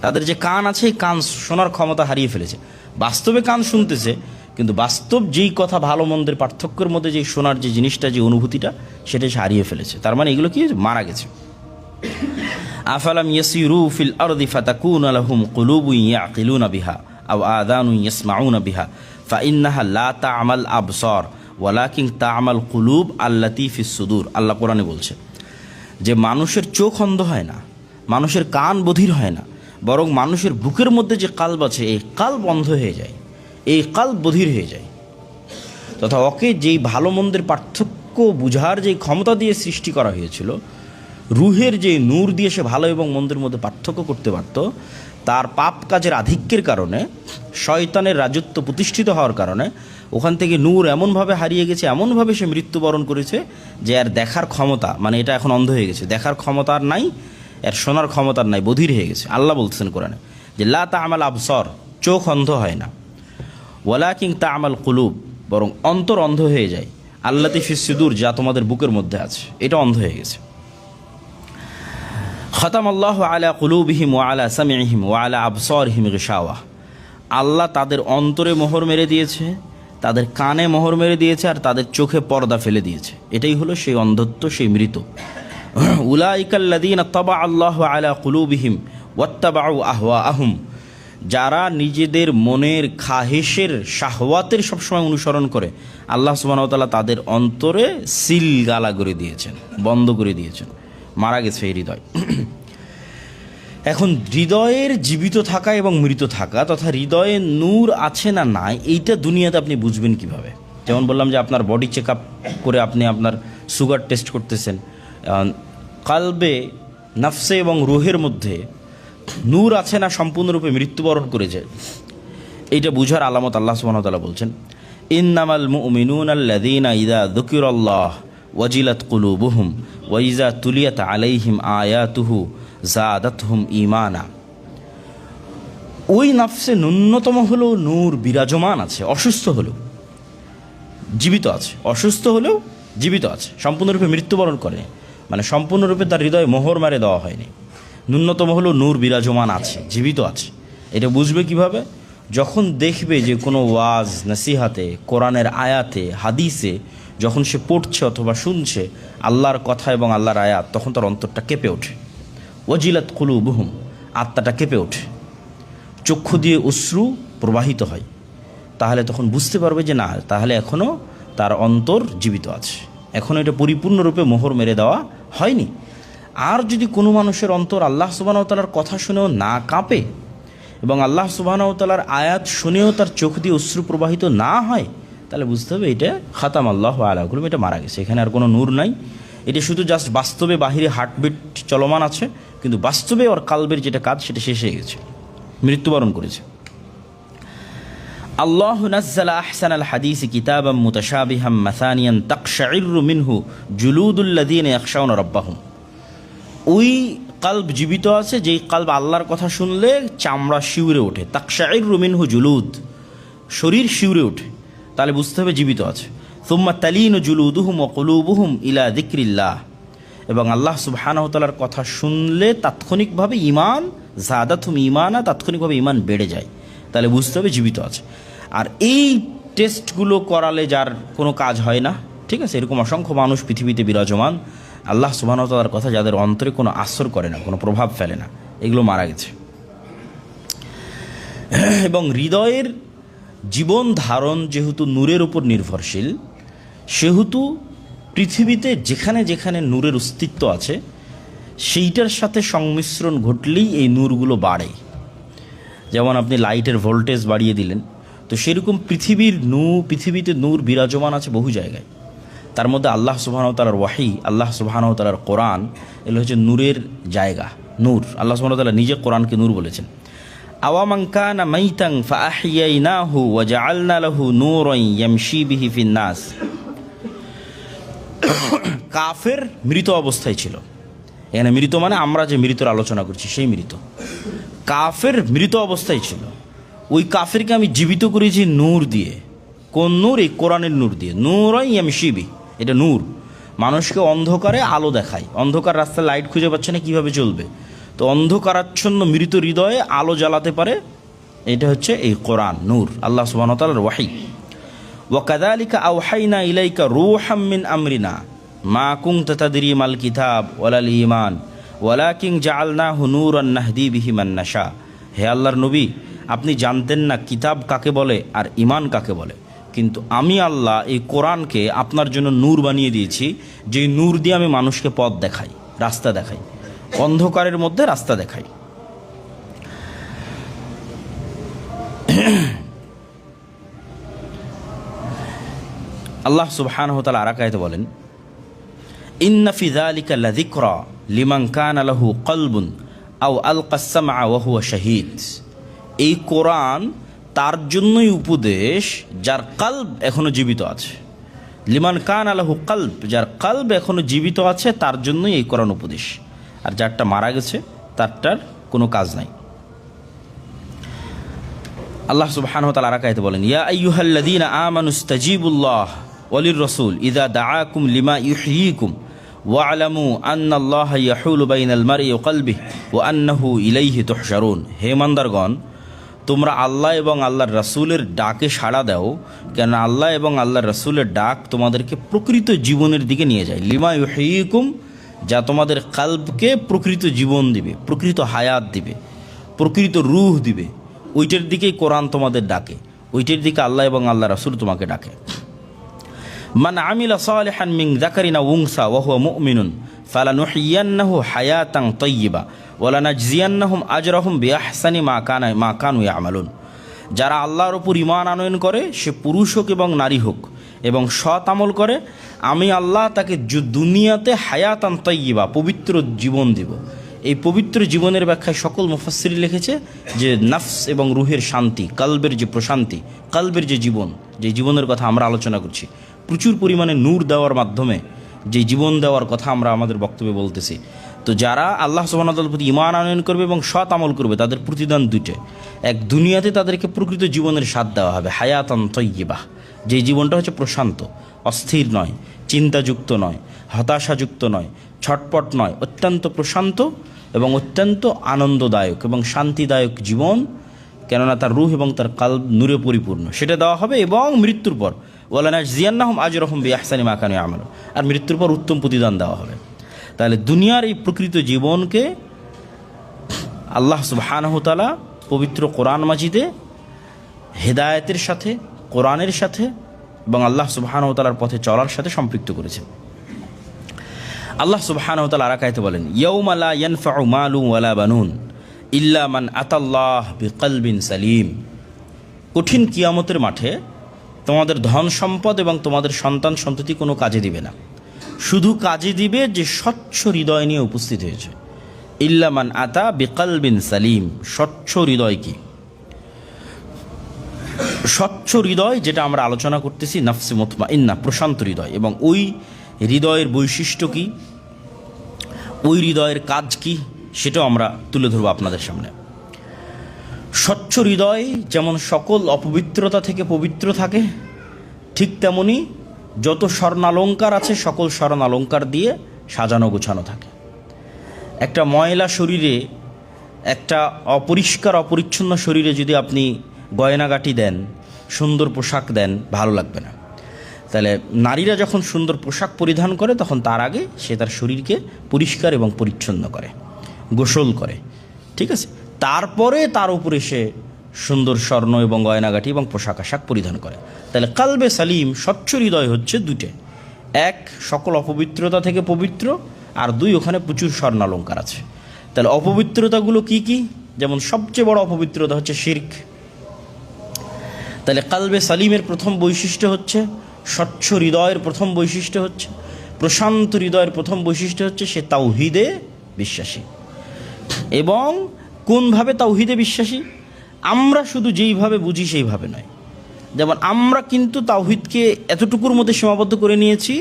তাদের যে কান আছে এই কান শোনার ক্ষমতা হারিয়ে ফেলেছে, বাস্তবে কান শুনতেছে, কিন্তু বাস্তব যেই কথা ভালো মন্দের পার্থক্যের মধ্যে যে শোনার যে জিনিসটা, যে অনুভূতিটা, সেটা সে হারিয়ে ফেলেছে। তার মানে এগুলো কি মারা গেছে। আফালাম ইয়াসিরু ফিল আরদি ফাতাকুনা লাহুম কুলুবুন ইয়াকিলুনা বিহা আও আযানুন ইয়াসমাউনা বিহা ফাইন্নাহা লা তা'মাল আবসার ওয়ালাকিন তা'মাল কুলুব আল্লাতী ফিস সুদূর। আল্লাহ কোরআনে বলছে যে মানুষের চোখ অন্ধ হয় না, মানুষের কান বধির হয় না, বরং মানুষের বুকের মধ্যে যে কালব আছে এই কালব অন্ধ হয়ে যায়, এই কালব বধির হয়ে যায়। তথা ওকে যেই ভালো মন্দের পার্থক্য বুঝার যে ক্ষমতা দিয়ে সৃষ্টি করা হয়েছিল, রুহের যে নূর দিয়ে সে ভালো এবং মন্দের মধ্যে পার্থক্য করতে পারত, তার পাপ কাজের আধিক্যের কারণে, শয়তানের রাজত্ব প্রতিষ্ঠিত হওয়ার কারণে ওখান থেকে নূর এমনভাবে হারিয়ে গেছে, এমনভাবে সে মৃত্যুবরণ করেছে যে আর দেখার ক্ষমতা, মানে এটা এখন অন্ধ হয়ে গেছে, দেখার ক্ষমতা আর নাই, এর শোনার ক্ষমতা আর নাই, বধির হয়ে গেছে। আল্লাহ বলতেছেন কোরআনে যে লা তা'মাল আবসার, চোখ অন্ধ হয় না, ওয়ালাকিন তা'মাল কুলুব, বরং অন্তর অন্ধ হয়ে যায়, আল্লাতী ফিস সুদূর, যা তোমাদের বুকের মধ্যে আছে, এটা অন্ধ হয়ে গেছে। খাতামাল্লাহু আলা কুলুবিহিম ওয়া আলা সামিইহিম ওয়া আলা আবসারিহিম গিশাওয়া, আল্লাহ তাদের অন্তরে মোহর মেরে দিয়েছে, তাদের কানে মোহর মেরে দিয়েছে, আর তাদের চোখে পর্দা ফেলে দিয়েছে। এটাই হলো সেই অন্ধত্ব, সেই মৃত। উলাইকাল্লাযীনা তাবা আল্লাহু আলা কুলুবিহিম ওয়াত্তাবাউ আহওয়াআহুম, যারা নিজেদের মনের খাহেশের শাহওয়াতের সবসময় অনুসরণ করে, আল্লাহ সুবহানাহু ওয়া তাআলা তাদের অন্তরে সিল গালা করে দিয়েছেন, বন্ধ করে দিয়েছেন, মারা গেছে এই হৃদয়। এখন হৃদয়ের জীবিত থাকা এবং মৃত থাকা তথা হৃদয়ে নূর আছে না নাই, এইটা দুনিয়াতে আপনি বুঝবেন কিভাবে? যেমন বললাম যে আপনার বডি চেক আপ করে আপনি আপনার সুগার টেস্ট করতেছেন, কালবে, নাফসে এবং রুহের মধ্যে নূর আছে না সম্পূর্ণরূপে মৃত্যুবরণ করেছে, এইটা বুঝার আলামত আল্লাহ সুবহানাহু ওয়া তাআলা বলছেন, ইন্নামাল মুমিনুনা আল্লাযীনা ইযা যুকিরাল্লাহ ওয়াজিলাত কুলুবুহুম ওয়া ইযা তুলিয়াত আলাইহিম আয়াতুহু জাদাতহুম ঈমানা। ওই নাফসে ন্যূনতম হলেও নূর বিরাজমান আছে, অসুস্থ হলেও জীবিত আছে, অসুস্থ হলেও জীবিত আছে, সম্পূর্ণরূপে মৃত্যুবরণ করে, মানে সম্পূর্ণরূপে তার হৃদয়ে মোহর মারে দেওয়া হয়নি, ন্যূনতম হলেও নূর বিরাজমান আছে, জীবিত আছে। এটা বুঝবে কিভাবে? যখন দেখবে যে কোনো ওয়াজ নসিহাতে, কোরআনের আয়াতে, হাদিসে যখন সে পড়ছে অথবা শুনছে আল্লাহর কথা এবং আল্লাহর আয়াত, তখন তার অন্তরটা কেঁপে ওঠে, ওয়াজিলাত কুলুবুহুম, আত্মাটা কেঁপে ওঠে, চক্ষু দিয়ে অশ্রু প্রবাহিত হয়, তাহলে তখন বুঝতে পারবে যে না, তাহলে এখনও তার অন্তর জীবিত আছে, এখনও এটা পরিপূর্ণরূপে মোহর মেরে দেওয়া হয়নি। আর যদি কোনো মানুষের অন্তর আল্লাহ সুবহানাহু ওয়া তাআলার কথা শুনেও না কাঁপে এবং আল্লাহ সুবহানাহু ওয়া তাআলার আয়াত শুনেও তার চোখ দিয়ে অশ্রু প্রবাহিত না হয়, তাহলে বুঝতে হবে এটা খাতাম আল্লাহ আলা কুলুব, এটা মারা গেছে, এখানে আর কোনো নূর নাই। এটা শুধু জাস্ট বাস্তবে বাহিরে হার্টবিট চলমান আছে, কিন্তু বাস্তবে ওর কালবের যেটা কাজ সেটা শেষ হয়ে গেছে, মৃত্যুবরণ করেছে। আল্লাহু নাজ্জালা আহসানাল হাদিসি কিতাবাম মুতাশাবিহাম মাসানিয়ান তাকশাইরু মিনহু জুলুদুল্লাযীনা ইয়াখশাউনা রাব্বাহুম। ওই কালব জীবিত আছে যেই কালব আল্লাহর কথা শুনলে চামড়া শিউরে ওঠে। তাকশাইরু মিনহু জুলুদ, শরীর শিউরে ওঠে, তাহলে বুঝতে হবে জীবিত আছে। সুম্মা তালিনু জুলুদুহুম ওয়া কুলুবুহুম ইলা যিকরিল্লাহ, এবং আল্লাহ সুবহানাহু ওয়া তাআলার কথা শুনলে তাৎক্ষণিকভাবে ঈমান, যাদাতুহুম ঈমানা, তাৎক্ষণিকভাবে ঈমান বেড়ে যায়, তাহলে বুঝতে হবে জীবিত আছে। আর এই টেস্টগুলো করালে যার কোনো কাজ হয় না, ঠিক আছে, এরকম অসংখ্য মানুষ পৃথিবীতে বিরাজমান, আল্লাহ সুবহানাহু ওয়া তাআলার কথা যাদের অন্তরে কোনো আসর করে না, কোনো প্রভাব ফেলে না, এগুলো মারা গেছে। এবং হৃদয়ের জীবন ধারণ যেহেতু নূরের উপর নির্ভরশীল, সেহেতু পৃথিবীতে যেখানে যেখানে নূরের অস্তিত্ব আছে সেইটার সাথে সংমিশ্রণ ঘটলেই এই নূরগুলো বাড়ে। যেমন আপনি লাইটের ভোল্টেজ বাড়িয়ে দিলেন, তো সেরকম পৃথিবীতে নূর বিরাজমান আছে বহু জায়গায়। তার মধ্যে আল্লাহ সুবহানাহু ওয়া তাআলার ওয়াহি, আল্লাহ সুবহানাহু ওয়া তাআলার কোরআন, এগুলো হচ্ছে নূরের জায়গা, নূর। আল্লাহ সুবহানাহু ওয়া তাআলা নিজে কোরআনকে নূর বলেছেন। আওয়ামান কানা মাইতান ফাআহইয়াইনাহু ওয়া জাআলনা লাহু নূরান ইয়ামশি বিহি ফিন নাস। কাফের মৃত অবস্থায় ছিল, এখানে মৃত মানে আমরা যে মৃতর আলোচনা করছি সেই মৃত। কাফের মৃত অবস্থায় ছিল, ওই কাফেরকে আমি জীবিত করেছি নূর দিয়ে। কোন নূর? এই কোরআনের নূর দিয়ে। নূরান ইয়ামশি বিহি, এটা নূর, মানুষকে অন্ধকারে আলো দেখায়। অন্ধকার রাস্তায় লাইট খুঁজে পাচ্ছে না, কীভাবে চলবে? তো অন্ধকারাচ্ছন্ন মৃত হৃদয়ে আলো জ্বালাতে পারে, এটা হচ্ছে এই কোরআন, নূর, আল্লাহ সুবহানাহু ওয়া তাআলার ওয়াহি। ওয়া কাযালিকা আওহাইনা ইলাইকা রূহাম মিন আমরিনা মা কুনতা তাদরি মাল কিতাব ওয়ালাল ঈমান ওয়ালাকিন জাআলনাহু নূরান নাহদি বিহি মান নাশা। হে আল্লাহর নবী, আপনি জানতেন না কিতাব কাকে বলে আর ঈমান কাকে বলে, কিন্তু আমি আল্লাহ এই কোরআনকে আপনার জন্য নূর বানিয়ে দিয়েছি, যেই নূর দিয়ে আমি মানুষকে পথ দেখাই, রাস্তা দেখাই, অন্ধকারের মধ্যে রাস্তা দেখাই। আল্লাহ সুবহানাহু ওয়া তাআলা আরেক আয়াতে বলেন, ইন্না ফি যালিকা লাযিকরা লিমান কানা লাহু কলবুন আও আলকাস সামআ ওয়া হুয়া শাহীদ। এই কোরআন তার জন্যই উপদেশ যার কলব এখনো জীবিত আছে। লিমান কানা লাহু কলব, যার কলব এখনো জীবিত আছে তার জন্যই এই কোরআন উপদেশ, আর যারটা মারা গেছে তারটার কোনো কাজ নাই। আল্লাহ সুবহানাহু ওয়া তাআলা আরেক আয়াতে বলেন, ইয়া আইয়ুহাল্লাযীনা আমানুস্তাজিবুল্লাহ ওয়ালির রাসূল ইযা দাআকুম লিমা ইউহয়িকুম ওয়া'লামু আন্নাল্লাহা ইয়াহুলু বাইনাল মারই ওয়া কলবিহি ওয়া আন্নাহু ইলাইহি তুহশারুন। হে ইমানদারগণ, তোমরা আল্লাহ এবং আল্লাহর রাসূলের ডাকে সাড়া দাও, কেন আল্লাহ এবং আল্লাহর রাসূলের ডাক তোমাদেরকে প্রকৃত জীবনের দিকে নিয়ে যায়। লিমা ইউহয়িকুম, যা তোমাদের কালবকে প্রকৃত জীবন দিবে, প্রকৃত হায়াত দিবে, প্রকৃত রূহ দিবে, ওইটার দিকেই কোরআন তোমাদের ডাকে, ওইটার দিকে আল্লাহ এবং আল্লাহ রাসূল তোমাকে ডাকে। মান আমিলা সালিহান মিন যাকারিন আও উনসা ওয়া হুয়া মুমিনুন ফালানুহয়িয়ান্নাহু হায়াতান তাইয়্যিবা ওয়া লানাজজিয়ান্নাহুম আজরাহুম বিআহসানি মা কানু ইয়ামালুন। যারা আল্লাহর উপর ঈমান আনয়ন করে, সে পুরুষ হোক এবং নারী হোক, এবং সৎ আমল করে, আমি আল্লাহ তাকে দুনিয়াতে হায়াতান তাইয়্যিবা, পবিত্র জীবন দিব। এই পবিত্র জীবনের ব্যাখ্যায় সকল মুফাসসির লিখেছে যে নফস এবং রুহের শান্তি, কলবের যে প্রশান্তি, কলবের যে জীবন, যে জীবনের কথা আমরা আলোচনা করছি, প্রচুর পরিমাণে নূর দেওয়ার মাধ্যমে যে জীবন দেওয়ার কথা আমরা আমাদের বক্তব্যে বলতেছি। তো যারা আল্লাহ সুবহানাহু ওয়া তাআলার প্রতি ঈমান আনয়ন করবে এবং সৎ আমল করবে, তাদের প্রতিদান দুইটা। এক, দুনিয়াতে তাদেরকে প্রকৃত জীবনের স্বাদ দেওয়া হবে, হায়াতান তাইয়্যিবা, যে জীবনটা হচ্ছে প্রশান্ত, অস্থির নয়, চিন্তাযুক্ত নয়, হতাশাযুক্ত নয়, ছটপট নয়, অত্যন্ত প্রশান্ত এবং অত্যন্ত আনন্দদায়ক এবং শান্তিদায়ক জীবন, কেননা তার রূহ এবং তার কলব নূরে পরিপূর্ণ, সেটা দেওয়া হবে। এবং মৃত্যুর পর ওয়ালানাজজিয়ান্নাহুম আজরাহুম বিআহসানি মা কানু ইয়ামালুন, আর মৃত্যুর পর উত্তম প্রতিদান দেওয়া হবে। তাহলে দুনিয়ার এই প্রকৃত জীবনকে আল্লাহ সুবহানাহু ওয়া তাআলা পবিত্র কোরআন মাজিদে হেদায়েতের সাথে, কোরআনের সাথে এবং আল্লাহ সুবহানাহু ওয়া তাআলার পথে চলার সাথে সম্পৃক্ত করেছেন। আল্লাহ সুবহানাহু ওয়া তাআলা আরেক আয়াতে বলেন, ইয়াউমা লা ইয়ানফাউ মালুন ওয়ালা বানুন ইল্লা মান আতাল্লাহ বিকলবিন সালিম। কঠিন কিয়ামতের মাঠে তোমাদের ধন সম্পদ এবং তোমাদের সন্তান সন্ততি কোনো কাজে দিবে না, শুধু কাজে দিবে যে স্বচ্ছ হৃদয় নিয়ে উপস্থিত হয়েছে। ইল্লামান আতা বিকালবিন সালিম। স্বচ্ছ হৃদয় কি? স্বচ্ছ হৃদয় যেটা আমরা আলোচনা করতেছি নাফসে মুতমাইন্না, প্রশান্ত হৃদয়। এবং ওই হৃদয়ের বৈশিষ্ট্য কি, ওই হৃদয়ের কাজ কি, সেটাও আমরা তুলে ধরবো আপনাদের সামনে। স্বচ্ছ হৃদয় যেমন সকল অপবিত্রতা থেকে পবিত্র থাকে, ঠিক তেমনি যত স্বর্ণালঙ্কার আছে সকল স্বর্ণালঙ্কার দিয়ে সাজানো গোছানো থাকে। একটা ময়লা শরীরে, একটা অপরিষ্কার অপরিচ্ছন্ন শরীরে যদি আপনি গয়নাগাটি দেন, সুন্দর পোশাক দেন, ভালো লাগবে না। তাহলে নারীরা যখন সুন্দর পোশাক পরিধান করে তখন তার আগে সে তার শরীরকে পরিষ্কার এবং পরিচ্ছন্ন করে, গোসল করে, ঠিক আছে? তারপরে তার উপরে সে সুন্দর স্বর্ণ এবং গয়নাগাটি এবং পোশাক আশাক পরিধান করে। তাহলে কালবে সালিম, স্বচ্ছ হৃদয় হচ্ছে দুইটা, এক সকল অপবিত্রতা থেকে পবিত্র, আর দুই ওখানে প্রচুর স্বর্ণালঙ্কার আছে। তাহলে অপবিত্রতাগুলো কি কি? যেমন সবচেয়ে বড় অপবিত্রতা হচ্ছে শিরক। তাহলে কালবে সালিমের প্রথম বৈশিষ্ট্য হচ্ছে, স্বচ্ছ হৃদয়ের প্রথম বৈশিষ্ট্য হচ্ছে, প্রশান্ত হৃদয়ের প্রথম বৈশিষ্ট্য হচ্ছে সে তাওহীদে বিশ্বাসী। এবং কোনভাবে তাওহীদে বিশ্বাসী? আমরা শুধু যেইভাবে বুঝি সেইভাবে নয়। যেমন আমরা কিন্তু তাওহীদকে এতটুকুর মধ্যে সীমাবদ্ধ করে নিয়েছি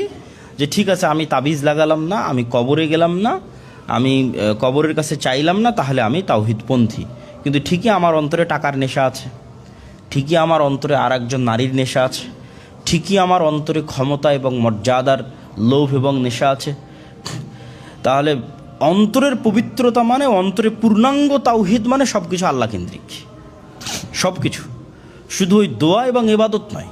যে ঠিক আছে, আমি তাবিজ লাগালাম না, আমি কবরে গেলাম না, আমি কবরের কাছে চাইলাম না, তাহলে আমি তাওহীদপন্থী। কিন্তু ঠিকই আমার অন্তরে টাকার নেশা আছে, ঠিকই আমার অন্তরে আর একজন নারীর নেশা আছে, ঠিকই আমার অন্তরে ক্ষমতা এবং মর্যাদার লোভ এবং নেশা আছে। তাহলে অন্তরের পবিত্রতা মানে, অন্তরে পূর্ণাঙ্গ তাওহীদ মানে সব কিছু আল্লাহ কেন্দ্রিক, সব কিছু। শুধু ওই দোয়া এবং ইবাদত নয়,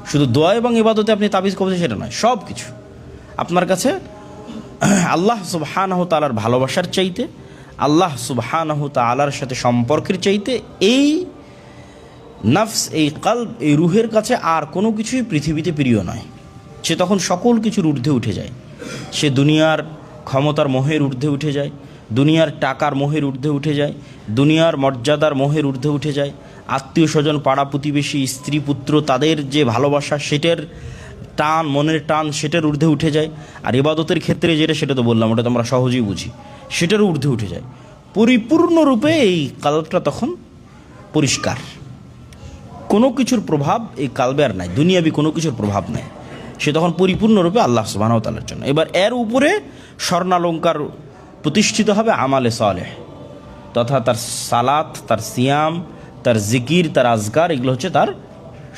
শুধু দোয়া এবং ইবাদতে আপনি তাবিজ কবজ সেটা নয়, সব কিছু আপনার কাছে আল্লাহ সুবহানাহু তাআলার ভালোবাসার চাইতে, আল্লাহ সুবহানাহু তাআলার সাথে সম্পর্কের চাইতে এই নফস, এই কলব, এই রুহের কাছে আর কোনো কিছুই পৃথিবীতে প্রিয় নয়। সে তখন সকল কিছুর ঊর্ধ্বে উঠে যায়। সে দুনিয়ার ক্ষমতার মোহের ঊর্ধ্বে উঠে যায়, দুনিয়ার টাকার মোহের ঊর্ধ্বে উঠে যায়, দুনিয়ার মর্যাদার মোহের ঊর্ধ্বে উঠে যায়, আত্মীয় স্বজন, পাড়া প্রতিবেশী, স্ত্রী পুত্র, তাদের যে ভালোবাসা, সেটার টান, মনের টান, সেটার ঊর্ধ্বে উঠে যায়। আর ইবাদতের ক্ষেত্রে যেটা, সেটা তো বললাম, ওটা তো আমরা সহজেই বুঝি, সেটার ঊর্ধ্বে উঠে যায়। পরিপূর্ণরূপে এই কালবটা তখন পরিষ্কার, কোনো কিছুর প্রভাব এই কালবে আর নাই, দুনিয়াবি কোনো কিছুর প্রভাব নাই। সে তখন পরিপূর্ণরূপে আল্লাহ সুবহানাহু ওয়া তাআলার জন্য। এবার এর উপরে স্বর্ণালঙ্কার প্রতিষ্ঠিত হবে আমালে সালেহ, তথা তার সালাত, তার সিয়াম, তার জিকির, তার আজকার, এগুলো হচ্ছে তার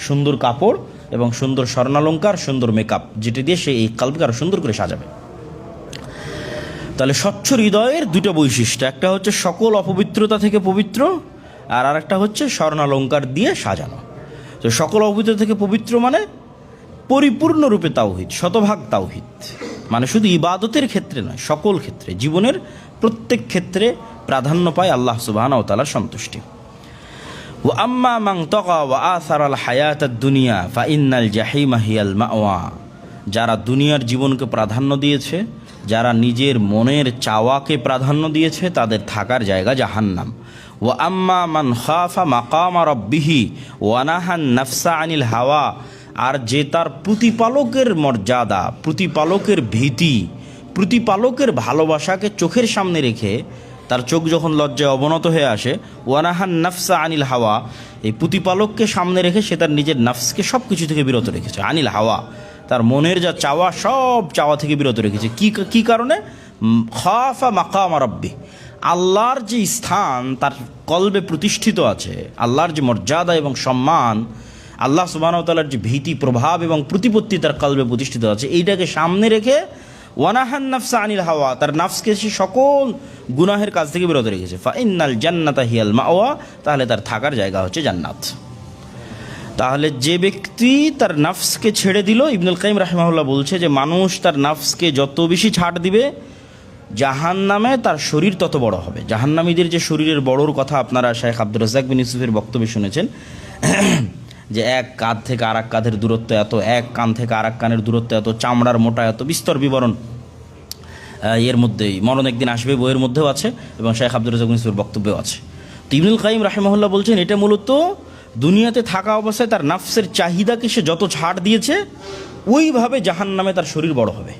সুন্দর কাপড় এবং সুন্দর স্বর্ণালঙ্কার, সুন্দর মেকআপ, যেটা দিয়ে সে এই কালবকে আরও সুন্দর করে সাজাবে। তাহলে স্বচ্ছ হৃদয়ের দুটো বৈশিষ্ট্য, একটা হচ্ছে সকল অপবিত্রতা থেকে পবিত্র, আর আরেকটা হচ্ছে স্বর্ণালঙ্কার দিয়ে সাজানো। তো সকল অপবিত্র থেকে পবিত্র মানে পরিপূর্ণরূপে তাওহীদ, শতভাগ তাওহীদ, মানে শুধু ইবাদতের ক্ষেত্রে নয়, সকল ক্ষেত্রে, জীবনের প্রত্যেক ক্ষেত্রে প্রাধান্য পায় আল্লাহ সুবহানাহু ওয়া তাআলার সন্তুষ্টি। ওয়া আম্মা মান তাগা ওয়া আসারাল হায়াতাদ দুনিয়া ফাইন্নাল জাহিমা হিয়াল মাওয়া। যারা দুনিয়ার জীবনকে প্রাধান্য দিয়েছে, যারা নিজের মনের চাওয়াকে প্রাধান্য দিয়েছে, তাদের থাকার জায়গা জাহান্নাম। ওয়া আম্মা মান খাফা মাকামা রাব্বিহি ওয়া নাহান নাফসা আনিল হাওয়া। আর যে তার প্রতিপালকের মর্যাদা, প্রতিপালকের ভীতি, প্রতিপালকের ভালোবাসাকে চোখের সামনে রেখে, তার চোখ যখন লজ্জায় অবনত হয়ে আসে, ওয়ানাহান নাফসা আনিল হাওয়া, এই প্রতিপালককে সামনে রেখে সে তার নিজের নাফসকে সব কিছু থেকে বিরত রেখেছে। আনিল হাওয়া, তার মনের যা চাওয়া, সব চাওয়া থেকে বিরত রেখেছে। কি কারণে? খাফা মাকাম রাব্বি, আল্লাহর যে স্থান তার কলবে প্রতিষ্ঠিত আছে, আল্লাহর যে মর্যাদা এবং সম্মান, আল্লাহ সুবহানাহু ওয়া তাআলার যে ভীতি, প্রভাব এবং প্রতিপত্তি তার কলবে প্রতিষ্ঠিত আছে, এইটাকে সামনে রেখে ওয়ানাহান নাফসা আনিল হাওয়া, তার নাফসকে সে সকল গুনাহের কাজ থেকে বিরত রেখেছে। ফাইন্নাল জান্নাতা হিয়াল মাওয়া, তাহলে তার থাকার জায়গা হচ্ছে জান্নাত। তাহলে যে ব্যক্তি তার নাফসকে ছেড়ে দিল, ইবনুল কাইয়িম রাহিমাহুল্লাহ বলছে যে মানুষ তার নাফসকে যত বেশি ছাড় দিবে, জাহান্নামে তার শরীর তত বড় হবে। জাহান্নামীদের যে শরীরের বড়র কথা আপনারা শেখ আব্দুর রাজ্জাক বিন ইউসুফের বক্তব্যে শুনেছেন, যে এক কাঁধ থেকে আর এক কাঁধের দূরত্ব এত, এক কান থেকে আর এক কানের দূরত্ব এত, চামড়ার মোটা এত, বিস্তর বিবরণ এর মধ্যেই মরণ একদিন আসবে বইয়ের মধ্যেও আছে এবং শেখ আব্দুর রাজ্জাক বিন ইউসুফের বক্তব্যেও আছে। তো ইবনুল কাইয়িম রাহিমাহুল্লাহ বলছেন এটা মূলত দুনিয়াতে থাকা অবস্থায় তার নাফসের চাহিদাকে সে যত ছাড় দিয়েছে, ওইভাবে জাহান্নামে তার শরীর বড় হবে।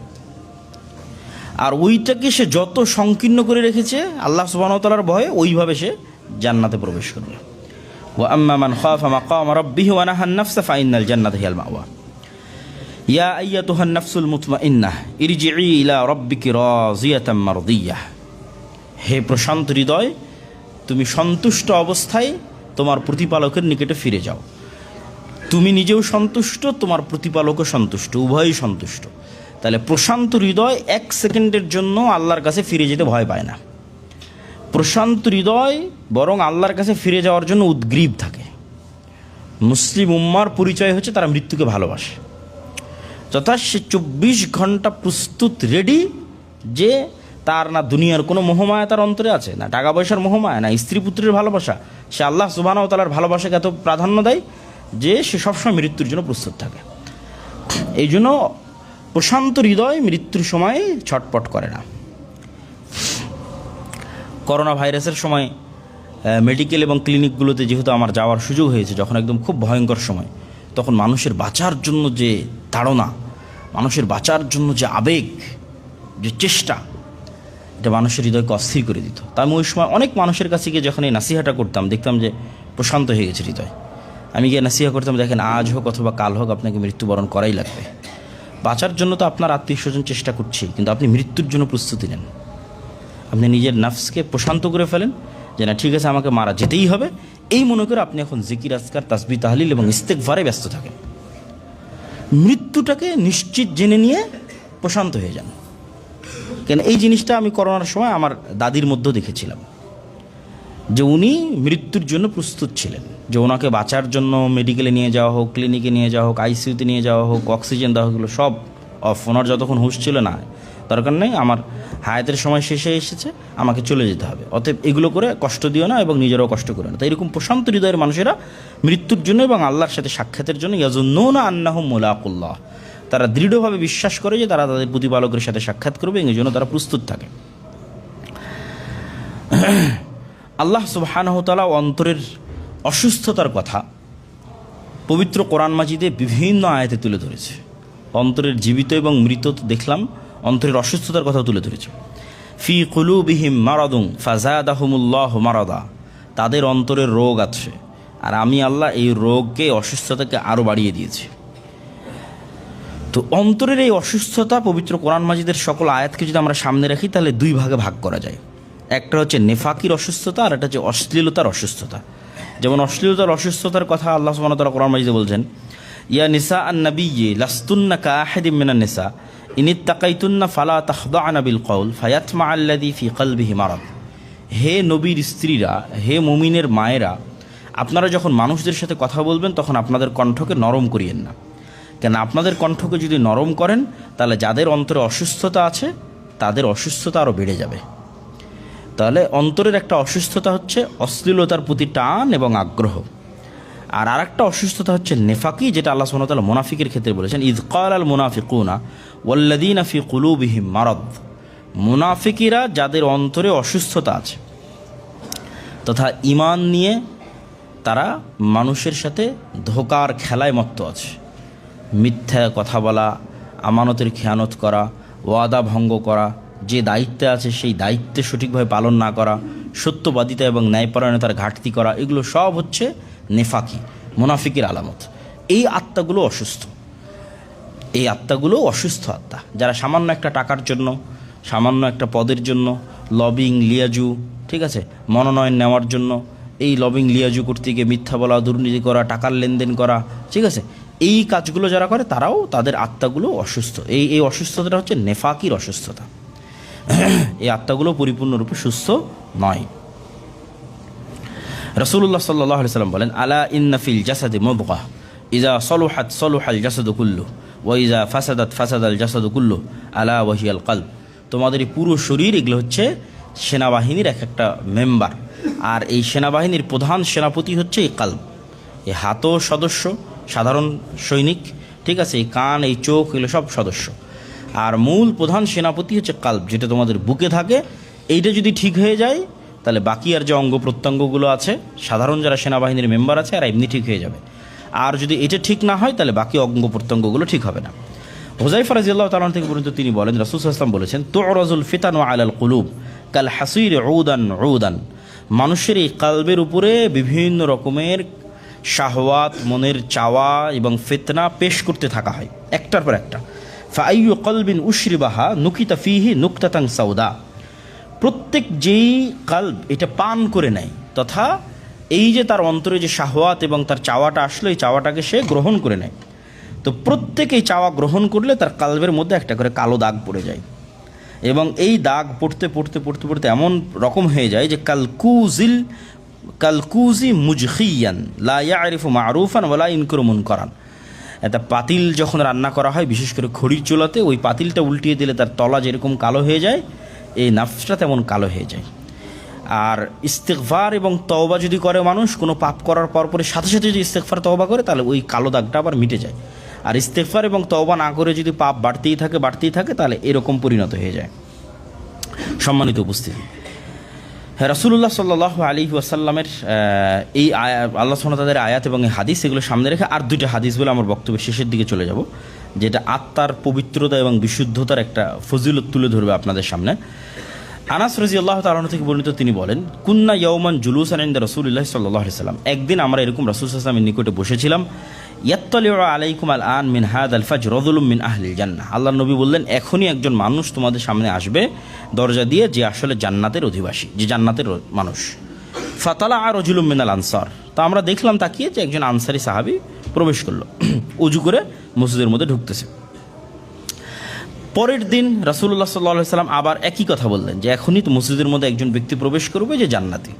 আর ওইটাকে সে যত সংকীর্ণ করে রেখেছে আল্লাহ সুবহানাহু ওয়া তাআলার ভয়ে, ওইভাবে সে জান্নাতে প্রবেশ করবে। ওয়া আম্মা মান খাফা মাকামা রাব্বিহি ওয়া নাহান নাফসা ফাইন্নাল জান্নাতা হিয়াল মাওয়া। ইয়া আইয়াতুহান নাফসুল মুতমাইন্নাহ ইরজিই ইলা রাব্বিকি রাযিয়াতাম মারদিয়াহ। হে প্রশান্ত হৃদয়, তুমি সন্তুষ্ট অবস্থায় তোমার প্রতিপালকের নিকটে ফিরে যাও। তুমি নিজেও সন্তুষ্ট, তোমার প্রতিপালকও সন্তুষ্ট, উভয়ই সন্তুষ্ট। তাহলে প্রশান্ত হৃদয় এক সেকেন্ডের জন্য আল্লাহর কাছে ফিরে যেতে ভয় পায় না। প্রশান্ত হৃদয় বরং আল্লাহর কাছে ফিরে যাওয়ার জন্য উদ্গ্রীব থাকে। মুসলিম উম্মার পরিচয় হচ্ছে তারা মৃত্যুকে ভালোবাসে, তথা সে 24 ঘন্টা প্রস্তুত, রেডি, যে তার না দুনিয়ার কোনো মোহমায়া তার অন্তরে আছে, না টাকা পয়সার মোহমায়া, না স্ত্রী পুত্রের ভালোবাসা। সে আল্লাহ সুবহানাহু ওয়া তাআলার ভালোবাসাকে এত প্রাধান্য দেয় যে সে সবসময় মৃত্যুর জন্য প্রস্তুত থাকে। এই জন্য প্রশান্ত হৃদয় মৃত্যুর সময় ছটপট করে না। করোনা ভাইরাসের সময় মেডিকেল এবং ক্লিনিকগুলোতে যেহেতু আমার যাওয়ার সুযোগ হয়েছে, যখন একদম খুব ভয়ঙ্কর সময়, তখন মানুষের বাঁচার জন্য যে তাড়না, মানুষের বাঁচার জন্য যে আবেগ, যে চেষ্টা, এটা মানুষের হৃদয়কে অস্থির করে দিত। তা আমি ওই সময় অনেক মানুষের কাছে গিয়ে যখন এই নাসিহাটা করতাম, দেখতাম যে প্রশান্ত হয়ে গেছে হৃদয়। আমি গিয়ে নাসিহা করতাম, দেখেন আজ হোক অথবা কাল হোক আপনাকে মৃত্যুবরণ করাই লাগবে। বাঁচার জন্য তো আপনার আত্মীয় স্বজন চেষ্টা করছেই, কিন্তু আপনি মৃত্যুর জন্য প্রস্তুতি নেন। আপনি নিজের নাফসকে প্রশান্ত করে ফেলেন যে না, ঠিক আছে, আমাকে মারা যেতেই হবে, এই মনে করে আপনি এখন জিকির, আজকার, তাসবিহ, তাহলিল এবং ইস্তেগফারে ব্যস্ত থাকেন। মৃত্যুটাকে নিশ্চিত জেনে নিয়ে প্রশান্ত হয়ে যান। কেন এই জিনিসটা আমি করোনার সময় আমার দাদির মধ্যেও দেখেছিলাম, যে উনি মৃত্যুর জন্য প্রস্তুত ছিলেন, যে ওনাকে বাঁচার জন্য মেডিকেলে নিয়ে যাওয়া হোক, ক্লিনিকে নিয়ে যাওয়া হোক, আইসিইউতে নিয়ে যাওয়া হোক, অক্সিজেন দেওয়া হোক, সব অফ। ওনার যতক্ষণ হুঁশ ছিল, না দরকার নেই, আমার হায়াতের সময় শেষে এসেছে, আমাকে চলে যেতে হবে, অতএব এগুলো করে কষ্ট দিও না এবং নিজেরাও কষ্ট করো না। তাই এরকম প্রশান্ত হৃদয়ের মানুষেরা মৃত্যুর জন্য এবং আল্লাহর সাথে সাক্ষাতের জন্য ইয়াজুন্নুনা আন্নাহুম মুলাকুল্লাহ, তারা দৃঢ়ভাবে বিশ্বাস করে যে তারা তাদের প্রতিপালকের সাথে সাক্ষাৎ করবে, এই জন্য তারা প্রস্তুত থাকে। আল্লাহ সুবহানাহু ওয়া তাআলা অন্তরের অসুস্থতার কথা পবিত্র কোরআন মাজিদে বিভিন্ন আয়াতে তুলে ধরেছে। অন্তরের জীবিত এবং মৃত দেখলাম, অন্তরের অসুস্থতার কথা তুলে ধরেছে। ফি কুলুবিহিম মারাদুন ফাযাদাহুমুল্লাহু মারাদা, তাদের অন্তরের রোগ আছে, আর আমি আল্লাহ এই রোগকে, অসুস্থতাকে আরও বাড়িয়ে দিয়েছি। তো অন্তরের এই অসুস্থতা পবিত্র কোরআন মাজিদের সকল আয়াতকে যদি আমরা সামনে রাখি, তাহলে দুই ভাগে ভাগ করা যায়। একটা হচ্ছে নেফাকির অসুস্থতা, আর একটা হচ্ছে অশ্লীলতার অসুস্থতা। যেমন অশ্লীলতার অসুস্থতার কথা আল্লাহ সুবহানাহু ওয়া তাআলা কোরআন মাজিদে বলছেন, ইয়া নিসা আন-নাবিয়্যি লাস্তুন্না কাআহাদিম মিনান নিসা ইনিত্তাকাইতুন্না ফালা তাখদা'না বিল কওল ফায়াতমাআল্লাযী ফি কলবিহি মারাদ। হে নবীর স্ত্রীরা, হে মুমিনের মায়েরা, আপনারা যখন মানুষদের সাথে কথা বলবেন তখন আপনাদের কণ্ঠকে নরম করিয়েন না। কেন আপনাদের কণ্ঠকে যদি নরম করেন, তাহলে যাদের অন্তরে অসুস্থতা আছে তাদের অসুস্থতা আরও বেড়ে যাবে। তাহলে অন্তরের একটা অসুস্থতা হচ্ছে অশ্লীলতার প্রতি টান এবং আগ্রহ, আর আরেকটা অসুস্থতা হচ্ছে নেফাকি, যেটা আল্লাহ সুবহানাহু ওয়া তাআলা মুনাফিকের ক্ষেত্রে বলেছেন, ইয ক্বালাল মুনাফিকুনা ওয়াল্লাযীনা ফি কুলুবিহিম মারাদ। মুনাফিকিরা যাদের অন্তরে অসুস্থতা আছে, তথা ঈমান নিয়ে তারা মানুষের সাথে ধোঁকার খেলায় মত্ত আছে। মিথ্যা কথা বলা, আমানতের খেয়ানত করা, ওয়াদা ভঙ্গ করা, যে দায়িত্বে আছে সেই দায়িত্বে সঠিকভাবে পালন না করা, সত্যবাদিতা এবং ন্যায়পরায়ণতার ঘাটতি করা, এগুলো সব হচ্ছে নেফাকি, মুনাফিকের আলামত। এই আত্মাগুলো অসুস্থ, এই আত্মাগুলো অসুস্থ আত্মা, যারা সামান্য একটা টাকার জন্য, সামান্য একটা পদের জন্য লবিং, লিয়াজু, ঠিক আছে, মনোনয়ন নেওয়ার জন্য এই লবিং, লিয়াজু করতে গিয়ে মিথ্যা বলা, দুর্নীতি করা, টাকার লেনদেন করা, ঠিক আছে, এই কাজগুলো যারা করে তারাও, তাদের আত্মাগুলো অসুস্থ। এই অসুস্থতাটা হচ্ছে নেফাকির অসুস্থতা। এই আত্মাগুলো পরিপূর্ণরূপে সুস্থ নয়। রাসূলুল্লাহ সাল্লাল্লাহু আলাইহি ওয়াসাল্লাম বলেন, আলা ইন্না ফিল জাসাদি মুদগাহ ইযা সলুহাত সলুহাল জাসাদু কুল্লু ওয়া ইযা ফাসাদাত ফাসাদাল জাসাদু কুল্লু আলা ওয়া হিয়াল কলব। তোমাদের এই পুরো শরীর, এগুলো হচ্ছে সেনাবাহিনীর এক একটা মেম্বার, আর এই সেনাবাহিনীর প্রধান সেনাপতি হচ্ছে এই কলব। এই হাতও সদস্য, সাধারণ সৈনিক, ঠিক আছে, এই কান, এই চোখ, এগুলো সব সদস্য, আর মূল প্রধান সেনাপতি হচ্ছে কলব, যেটা তোমাদের বুকে থাকে। এইটা যদি ঠিক হয়ে যায় তাহলে বাকি আর যে অঙ্গ প্রত্যঙ্গগুলো আছে, সাধারণ যারা সেনাবাহিনীর মেম্বার আছে, আর এমনি ঠিক হয়ে যাবে। আর যদি এটা ঠিক না হয় তাহলে বাকি অঙ্গ প্রত্যঙ্গগুলো ঠিক হবে না। হুযায়ফা রাদিয়াল্লাহু তাআলা থেকে পর্যন্ত তিনি বলেন, রাসূল সাল্লাল্লাহু আলাইহি ওয়াসাল্লাম বলেছেন, তু'রাজুল ফিতানু আলাল কুলুব কাল হাসির উদান উদান। মানুষের এই কালবের উপরে বিভিন্ন রকমের শাহওয়াত, মনের চাওয়া এবং ফিতনা পেশ করতে থাকা হয় একটার পর একটা। ফাআইয়ু কলবিন উশরিবাহা নুকিতা ফিহি নুকতাতান সাউদা। প্রত্যেক যেই কালব এটা পান করে নেয়, তথা এই যে তার অন্তরে যে শাহওয়াত এবং তার চাওয়াটা আসলো, এই চাওয়াটাকে সে গ্রহণ করে নেয়, তো প্রত্যেক এই চাওয়া গ্রহণ করলে তার কালবের মধ্যে একটা করে কালো দাগ পড়ে যায়। এবং এই দাগ পড়তে পড়তে পড়তে পড়তে এমন রকম হয়ে যায় যে কালকুজি মুজখিয়ান লা ইয়ারিফু মারুফান ওয়ালা ইনকুরু মুনকারান। একটা পাতিল যখন রান্না করা হয়, বিশেষ করে খড়ির চুলাতে, ওই পাতিলটা উল্টিয়ে দিলে তার তলা যেরকম কালো হয়ে যায়, এই নাফসটা তেমন কালো হয়ে যায়। আর ইস্তেগফার এবং তওবা যদি করে মানুষ, কোনো পাপ করার পরে সাথে সাথে যদি ইস্তেগফার তওবা করে, তাহলে ওই কালো দাগটা আবার মিটে যায়। আর ইস্তেগফার এবং তওবা না করে যদি পাপ বাড়তেই থাকে তাহলে এরকম পরিণত হয়ে যায়। সম্মানিত উপস্থিতি, রাসূলুল্লাহ সাল্লাল্লাহু আলাইহি ওয়াসাল্লামের এই আল্লাহ সুবহানাহু ওয়া তাআলার আয়াত এবং এই হাদিস, এগুলো সামনে রেখে আর দুইটা হাদিস বলে আমার বক্তব্যের শেষের দিকে চলে যাব, যেটা আত্মার পবিত্রতা এবং বিশুদ্ধতার একটা ফজিলত তুলে ধরবে আপনাদের সামনে। আনাস রাদিয়াল্লাহু তাআলা থেকে বর্ণিত, তিনি বলেন, কুন্না ইয়াওমান জুলুসান ইনদা রাসূলিল্লাহি সাল্লাল্লাহু আলাইহি ওয়াসাল্লাম। একদিন আমরা এরকম রাসূল সাল্লাল্লাহু আলাইহি ওয়াসাল্লামের নিকটে বসেছিলাম। ইয়াত্তালিউ আলাইকুম আল আন মিন হাদাল ফাজর রাজুলুম মিন আহলিল জান্নাহ। আল্লাহর নবী বললেন, এখনই একজন মানুষ তোমাদের সামনে আসবে দরজা দিয়ে, যে আসলে জান্নাতের অধিবাসী, যে জান্নাতের মানুষ। ফাতালা রাজুলুম মিনাল আনসার। তো আমরা দেখলাম তাকিয়ে যে একজন আনসারি সাহাবী প্রবেশ করলো, উজু করে মসজিদের মধ্যে ঢুকতেছে। পরের দিন রাসূলুল্লাহ সাল্লাল্লাহু আলাইহি ওয়াসাল্লাম আবার একই কথা বললেন যে এখনই তো মসজিদের মধ্যে একজন ব্যক্তি প্রবেশ করবে যে জান্নাতি।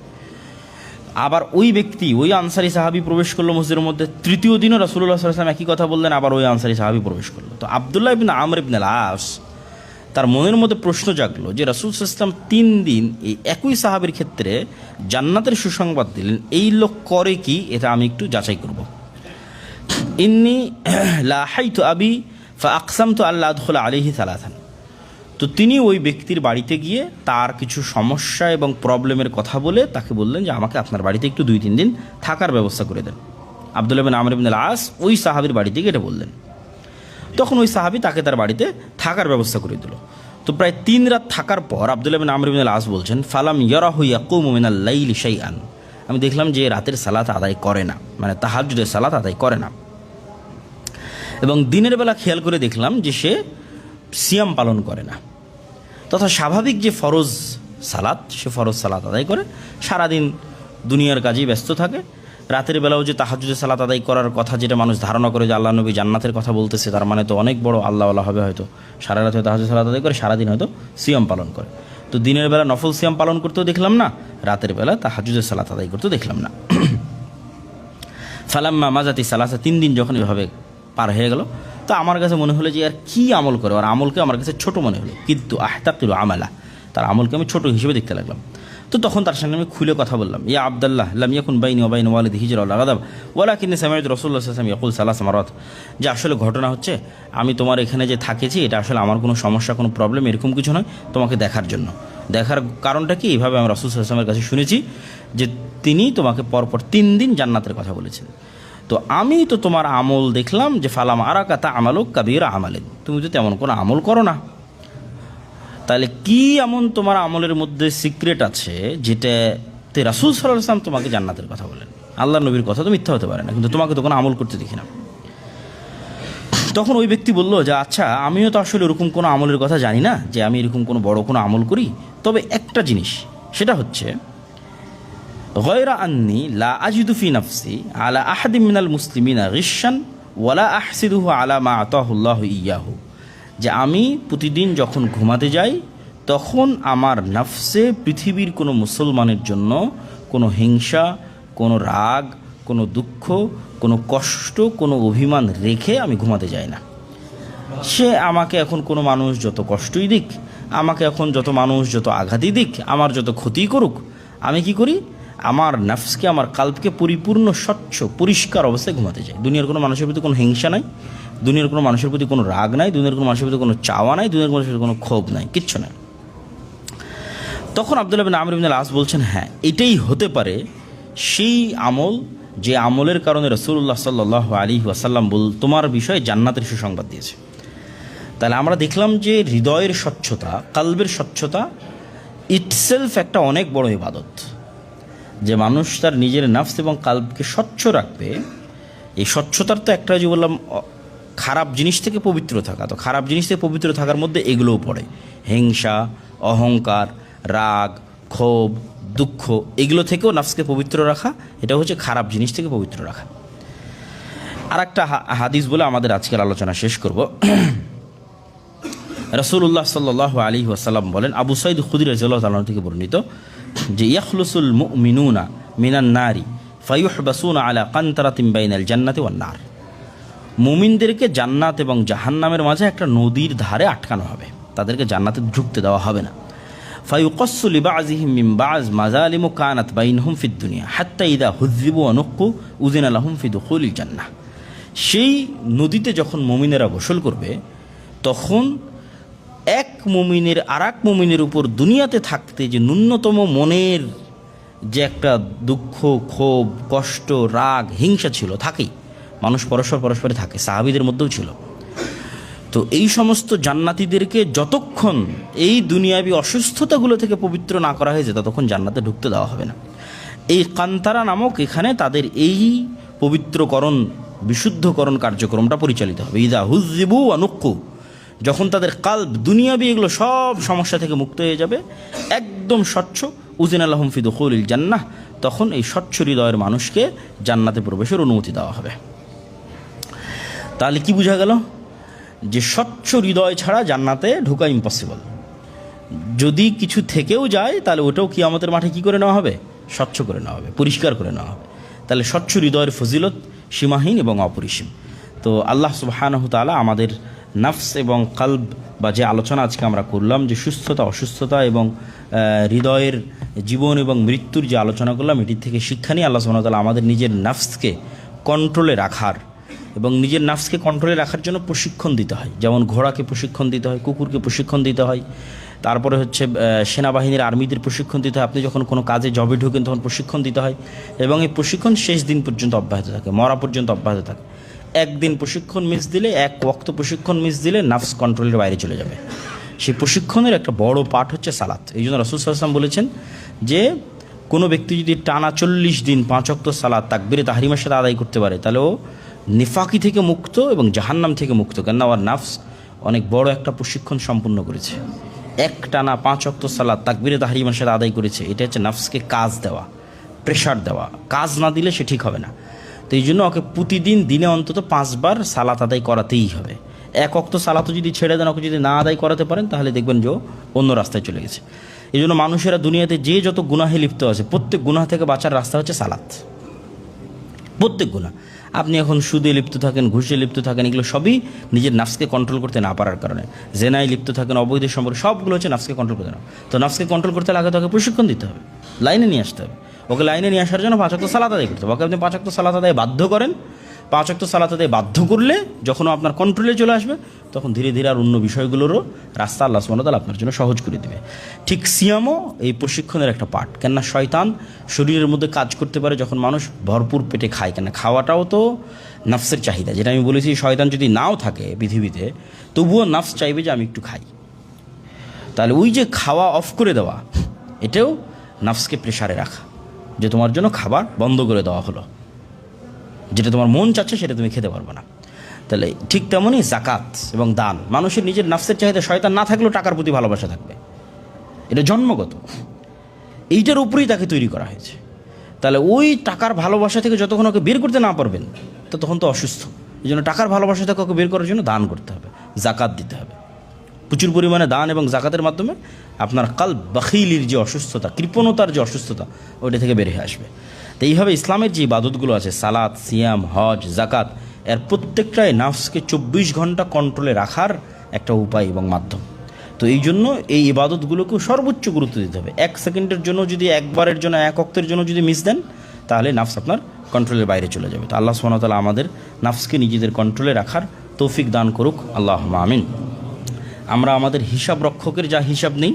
আবার ওই ব্যক্তি, ওই আনসারি সাহাবী প্রবেশ করলো মসজিদের মধ্যে। তৃতীয় দিনও রাসূলুল্লাহ সাল্লাল্লাহু আলাইহি ওয়াসাল্লাম একই কথা বললেন, আবার ওই আনসারি সাহাবী প্রবেশ করলো। তো আব্দুল্লাহ ইবনে আমর ইবনে আল-আস, তার মনের মধ্যে প্রশ্ন জাগলো যে রাসূল সাল্লাল্লাহু আলাইহি ওয়াসাল্লাম 3 দিন এই একই সাহাবীর ক্ষেত্রে জান্নাতের সুসংবাদ দিলেন, এই লোক করে কি, এটা আমি একটু যাচাই করব। ইন্নী লাহাইতু আবি ফাআকসামতু আল্লা আদখুলা আলাইহি সালাসান। তো তিনি ওই ব্যক্তির বাড়িতে গিয়ে তার কিছু সমস্যা এবং প্রবলেমের কথা বলে তাকে বললেন যে আমাকে আপনার বাড়িতে একটু 2-3 দিন থাকার ব্যবস্থা করে দেন। আব্দুল্লাহ ইবনে আমর ইবনে আল-আস ওই সাহাবীর বাড়িতে গিয়ে এটা বললেন। তখন ওই সাহাবী তাকে তার বাড়িতে থাকার ব্যবস্থা করে দিল। তো প্রায় 3 রাত থাকার পর আব্দুল্লাহ ইবনে আমর ইবনে আল-আস বলছেন, ফালাম ইয়ারাহু ইয়াকুমু মিনাল লাইলি শাইআন। আমি দেখলাম যে রাতের সালাত আদায় করে না, মানে তাহাজ্জুদের সালাত আদায় করে না। এবং দিনের বেলা খেয়াল করে দেখলাম যে সে সিয়াম পালন করে না, তথা স্বাভাবিক যে ফরজ সালাত, সে ফরজ সালাত আদায় করে, সারাদিন দুনিয়ার কাজেই ব্যস্ত থাকে। রাতের বেলাও যে তাহাজ্জুদের সালাত আদায় করার কথা, যেটা মানুষ ধারণা করে যে আল্লাহ নবী জান্নাতের কথা বলতেছে, তার মানে তো অনেক বড় আল্লাহওয়ালা হবে, হয়তো সারা রাত হয়তো তাহাজ্জুদ সালাত আদায় করে, সারাদিন হয়তো সিয়াম পালন করে। তো দিনের বেলা নফল সিয়াম পালন করতেও দেখলাম না, রাতের বেলা তাহাজ্জুদের সালাত আদায় করতেও দেখলাম না। ফালাম্মা মাজাতি সালাসা, 3 দিন যখন এভাবে পার হয়ে গেল, তো আমার কাছে মনে হলো যে আর কি আমল করে, আর আমলকে আমার কাছে ছোট মনে হলো। কিন্তু আহতাকিলু আমালা, তার আমলকে আমি ছোট হিসেবে দেখতে লাগলাম। তো তখন তার সঙ্গে আমি খুলে কথা বললাম, ইয়া আব্দুল্লাহ লাম ইয়াকুন বাইনি ওয়া বাইনা ওয়ালিদি হিজরা ওয়ালা গাদাব ওয়ালাকিন্নী সামি'তু রাসূলুল্লাহ সাল্লাল্লাহু আলাইহি ওয়াসাল্লাম ইয়াকুল সালাস মারাত। যে আসলে ঘটনা হচ্ছে, আমি তোমার এখানে যে থাকেছি, এটা আসলে আমার কোনো সমস্যা, কোনো প্রবলেম এরকম কিছু নয়, তোমাকে দেখার জন্য। দেখার কারণটা কি, এইভাবে আমি রাসূল সাল্লাল্লাহু আলাইহি ওয়াসাল্লামের কাছে শুনেছি যে তিনি তোমাকে পরপর 3 দিন জান্নাতের কথা বলেছেন। তো আমি তো তোমার আমল দেখলাম যে ফালাম আরাকা তা'মালু কাবীরা আমালিন, তুমি তো তেমন কোনো আমল করো না। তাহলে কি এমন তোমার আমলের মধ্যে সিক্রেট আছে যেটাতে রাসূল সাল্লাল্লাহু আলাইহি ওয়াসাল্লাম তোমাকে জান্নাতের কথা বলেন? আল্লাহর নবীর কথা তো মিথ্যা হতে পারে না, কিন্তু তোমাকে তো কোনো আমল করতে দেখি না। তখন ওই ব্যক্তি বলল যে আচ্ছা, আমিও তো আসলে ওরকম কোনো আমলের কথা জানি না যে আমি এরকম কোনো বড় কোনো আমল করি, তবে একটা জিনিস, সেটা হচ্ছে গয়রা আন্নি লা আজিদু ফি নাফসি আলা আহাদিম মিনাল মুসলিমিনা গিশশান ওয়ালা আহসিদুহু আলা মা আতাহুল্লাহু ইয়াহু। যে আমি প্রতিদিন যখন ঘুমাতে যাই, তখন আমার নাফসে পৃথিবীর কোনো মুসলমানের জন্য কোনো হিংসা, কোনো রাগ, কোনো দুঃখ, কোনো কষ্ট, কোনো অভিমান রেখে আমি ঘুমাতে যাই না। সে আমাকে এখন কোনো মানুষ যত কষ্টই দিক, আমাকে এখন যত মানুষ যত আঘাতই দিক, আমার যত ক্ষতিই করুক, আমি কি করি, আমার নাফসকে, আমার কাল্পকে পরিপূর্ণ স্বচ্ছ পরিষ্কার অবস্থায় ঘুমাতে যাই। দুনিয়ার কোনো মানুষের প্রতি কোনো হিংসা নাই, দুনিয়ার কোনো মানুষের প্রতি কোনো রাগ নাই, দুনিয়ার কোনো মানুষের প্রতি কোনো চাওয়া নাই, দুনিয়ার কোনো মানুষের প্রতি কোনো ক্ষোভ নাই, কিচ্ছু নাই। তখন আব্দুল্লাহ বিন আমর ইবনে আল আস বলছেন, হ্যাঁ এটাই হতে পারে সেই আমল যে আমলের কারণে রাসূলুল্লাহ সাল্লাল্লাহু আলাইহি ওয়াসাল্লাম তোমার বিষয়ে জান্নাতের সুসংবাদ দিয়েছে। তাহলে আমরা দেখলাম যে হৃদয়ের স্বচ্ছতা, কালবের স্বচ্ছতা ইটসেলফ একটা অনেক বড় ইবাদত। যে মানুষ তার নিজের নফস এবং কালবকে স্বচ্ছ রাখবে, এই স্বচ্ছতার তো একটা যে বললাম খারাপ জিনিস থেকে পবিত্র থাকা, তো খারাপ জিনিস থেকে পবিত্র থাকার মধ্যে এগুলোও পড়ে, হিংসা, অহংকার, রাগ, ক্ষোভ, দুঃখ, এগুলো থেকেও নফসকে পবিত্র রাখা, এটা হচ্ছে খারাপ জিনিস থেকে পবিত্র রাখা। আর একটা হাদিস বলে আমাদের আজকের আলোচনা শেষ করব। রাসূলুল্লাহ সাল্লাল্লাহু আলাইহি ওয়াসাল্লাম বলেন, আবু সাঈদ খুদরী রাদিয়াল্লাহু তাআলা থেকে বর্ণিত, যে ইয়াখলুসুল মুমিনুনা মিনান নারি ফায়ুহবাসুনা আলা কানতারাতিন বাইনাল জান্নাতি ওয়ান নার। মুমিনদেরকে জান্নাত এবং জাহান্নামের মাঝে একটা নদীর ধারে আটকানো হবে, তাদেরকে জান্নাতে ঢুকতে দেওয়া হবে না। ফায়ুকাসসু লিবাযিহিম মিন বায মাযালিমু কানাত বাইনহুম ফিদ দুনিয়া হাত্তা ইযা হুযিবু ওয়া নুক্কু উযিনা লাহুম ফি দুখুলিল জান্নাহ। সেই নদীতে যখন মুমিনেরা গোসল করবে, তখন এক মুমিনের আর এক মুমিনের উপর দুনিয়াতে থাকতে যে ন্যূনতম মনের যে একটা দুঃখ, ক্ষোভ, কষ্ট, রাগ, হিংসা ছিল, থাকেই, মানুষ পরস্পরে থাকে, সাহাবীদের মধ্যেও ছিল। তো এই সমস্ত জান্নাতীদেরকে যতক্ষণ এই দুনিয়াবি অসুস্থতাগুলো থেকে পবিত্র না করা হয়েছে, ততক্ষণ জান্নাতে ঢুকতে দেওয়া হবে না। এই কান্তারা নামক এখানে তাদের এই পবিত্রকরণ, বিশুদ্ধকরণ কার্যক্রমটা পরিচালিত হবে। ইদা হুযিবু ওয়া নুক্কু, যখন তাদের কালব, দুনিয়াবি এগুলো সব সমস্যা থেকে মুক্ত হয়ে যাবে, একদম স্বচ্ছ, উযিনা লাহুম ফি দুখুলিল জান্নাহ, তখন এই স্বচ্ছ হৃদয়ের মানুষকে জান্নাতে প্রবেশের অনুমতি দেওয়া হবে। তাহলে কি বোঝা গেল? যে স্বচ্ছ হৃদয় ছাড়া জান্নাতে ঢোকা ইম্পসিবল। যদি কিছু থেকেও যায়, তাহলে ওটাও কিয়ামতের মাঠে কী করে নেওয়া হবে? স্বচ্ছ করে নেওয়া হবে, পরিষ্কার করে নেওয়া হবে। তাহলে স্বচ্ছ হৃদয়ের ফজিলত সীমাহীন এবং অপরিসীম। তো আল্লাহ সুবহানাহু তাআলা আমাদের নফস এবং কলব, বা যে আলোচনা আজকে আমরা করলাম, যে সুস্থতা, অসুস্থতা এবং হৃদয়ের জীবন এবং মৃত্যুর যে আলোচনা করলাম, এটির থেকে শিক্ষা নিয়ে আল্লাহ সুবহানাহু তাআলা আমাদের নিজের নফসকে কন্ট্রোলে রাখার এবং নিজের নফসকে কন্ট্রোলে রাখার জন্য প্রশিক্ষণ দিতে হয়। যেমন ঘোড়াকে প্রশিক্ষণ দিতে হয়, কুকুরকে প্রশিক্ষণ দিতে হয়, তারপরে হচ্ছে সেনাবাহিনীর, আর্মিদের প্রশিক্ষণ দিতে হয়। আপনি যখন কোনো কাজে জবে ঢোকেন তখন প্রশিক্ষণ দিতে হয়, এবং এই প্রশিক্ষণ শেষ দিন পর্যন্ত অব্যাহত থাকে, মরা পর্যন্ত অব্যাহত থাকে। একদিন প্রশিক্ষণ মিস দিলে, এক ওয়াক্ত প্রশিক্ষণ মিস দিলে নফস কন্ট্রোলের বাইরে চলে যাবে। সেই প্রশিক্ষণের একটা বড় পার্ট হচ্ছে সালাত। এই জন্য রাসূল সাল্লাল্লাহু আলাইহি ওয়াসাল্লাম বলেছেন যে কোনো ব্যক্তি যদি টানা 40 দিন 5 ওয়াক্ত সালাত তাকবীরে তাহরিমের সাথে আদায় করতে পারে, তাহলে ও নিফাকি থেকে মুক্ত এবং জাহান্নাম থেকে মুক্ত। কেননা ওর নফস অনেক বড় একটা প্রশিক্ষণ সম্পূর্ণ করেছে, এক টানা 5 ওয়াক্ত সালাত তাকবীরে তাহরিমের সাথে আদায় করেছে। এটা হচ্ছে নফসকে কাজ দেওয়া, প্রেশার দেওয়া। কাজ না দিলে সে ঠিক হবে না। তো এই জন্য ওকে প্রতিদিন দিনে অন্তত 5 বার সালাত আদায় করাতেই হবে। এক ওয়াক্ত সালাতও যদি ছেড়ে দেন, ওকে যদি না আদায় করাতে পারেন, তাহলে দেখবেন যে অন্য রাস্তায় চলে গেছে। এই জন্য মানুষেরা দুনিয়াতে যে যত গুনাহে লিপ্ত আছে, প্রত্যেক গুনাহ থেকে বাঁচার রাস্তা হচ্ছে সালাত। প্রত্যেক গুনাহ, আপনি এখন সুদে লিপ্ত থাকেন, ঘুষে লিপ্ত থাকেন, এগুলো সবই নিজের নফসকে কন্ট্রোল করতে না পারার কারণে। জেনায় লিপ্ত থাকেন, অবৈধ সম্পর্ক, সবগুলো হচ্ছে নফসকে কন্ট্রোল করতে না। তো নফসকে কন্ট্রোল করতে লাগে তাকে প্রশিক্ষণ দিতে হবে, লাইনে নিয়ে আসতে হবে। ওকে লাইনে নিয়ে আসার জন্য 5 ওয়াক্ত সালাত আদায় করতে হবে। ওকে আপনি 5 ওয়াক্ত সালাত আদায় বাধ্য করেন, 5 ওয়াক্ত সালাত আদায় বাধ্য করলে যখন আপনার কন্ট্রোলে চলে আসবে, তখন ধীরে ধীরে আর অন্য বিষয়গুলোরও রাস্তা আল্লাহ সুবহানাহু ওয়া তাআলা আপনার জন্য সহজ করে দেবে। ঠিক সিয়ামও এই প্রশিক্ষণের একটা পার্ট। কেননা শয়তান শরীরের মধ্যে কাজ করতে পারে যখন মানুষ ভরপুর পেটে খায়। কেন খাওয়াটাও তো নফসের চাহিদা, যেটা আমি বলেছি। শয়তান যদি নাও থাকে পৃথিবীতে, তবুও নফস চাইবে যে আমি একটু খাই। তাহলে ওই যে খাওয়া অফ করে দেওয়া, এটাও নফসকে প্রেশারে রাখা, যে তোমার জন্য খাবার বন্ধ করে দেওয়া হলো, যেটা তোমার মন চাচ্ছে সেটা তুমি খেতে পারবে না। তাহলে ঠিক তেমনই জাকাত এবং দান। মানুষের নিজের নফসের চাহিদা, শয়তান না থাকলেও টাকার প্রতি ভালোবাসা থাকবে, এটা জন্মগত। এইটার উপরেই তাকে তৈরি করা হয়েছে। তাহলে ওই টাকার ভালোবাসা থেকে যতক্ষণ ওকে বের করতে না পারবেন, তখন তো অসুস্থ। এই জন্য টাকার ভালোবাসা থেকে ওকে বের করার জন্য দান করতে হবে, জাকাত দিতে হবে। প্রচুর পরিমাণে দান এবং জাকাতের মাধ্যমে আপনার কালব, বাখিলির যে অসুস্থতা, কৃপণতার যে অসুস্থতা, ওইটা থেকে বের হয়ে আসবে। তো এইভাবে ইসলামের যে ইবাদতগুলো আছে, সালাত, সিয়াম, হজ, জাকাত, এর প্রত্যেকটাই নফসকে 24 ঘন্টা কন্ট্রোলে রাখার একটা উপায় এবং মাধ্যম। তো এই জন্য এই ইবাদতগুলোকেও সর্বোচ্চ গুরুত্ব দিতে হবে। 1 সেকেন্ডের জন্য যদি, একবারের জন্য, 1 ওয়াক্তের জন্য যদি মিস দেন, তাহলে নফস আপনার কন্ট্রোলের বাইরে চলে যাবে। তো আল্লাহ সুবহানাহু ওয়া তাআলা আমাদের নফসকে নিজেদের কন্ট্রোলে রাখার তৌফিক দান করুক, আল্লাহুম্মা আমিন। আমরা আমাদের হিসাব রক্ষকের যা হিসাব নেই,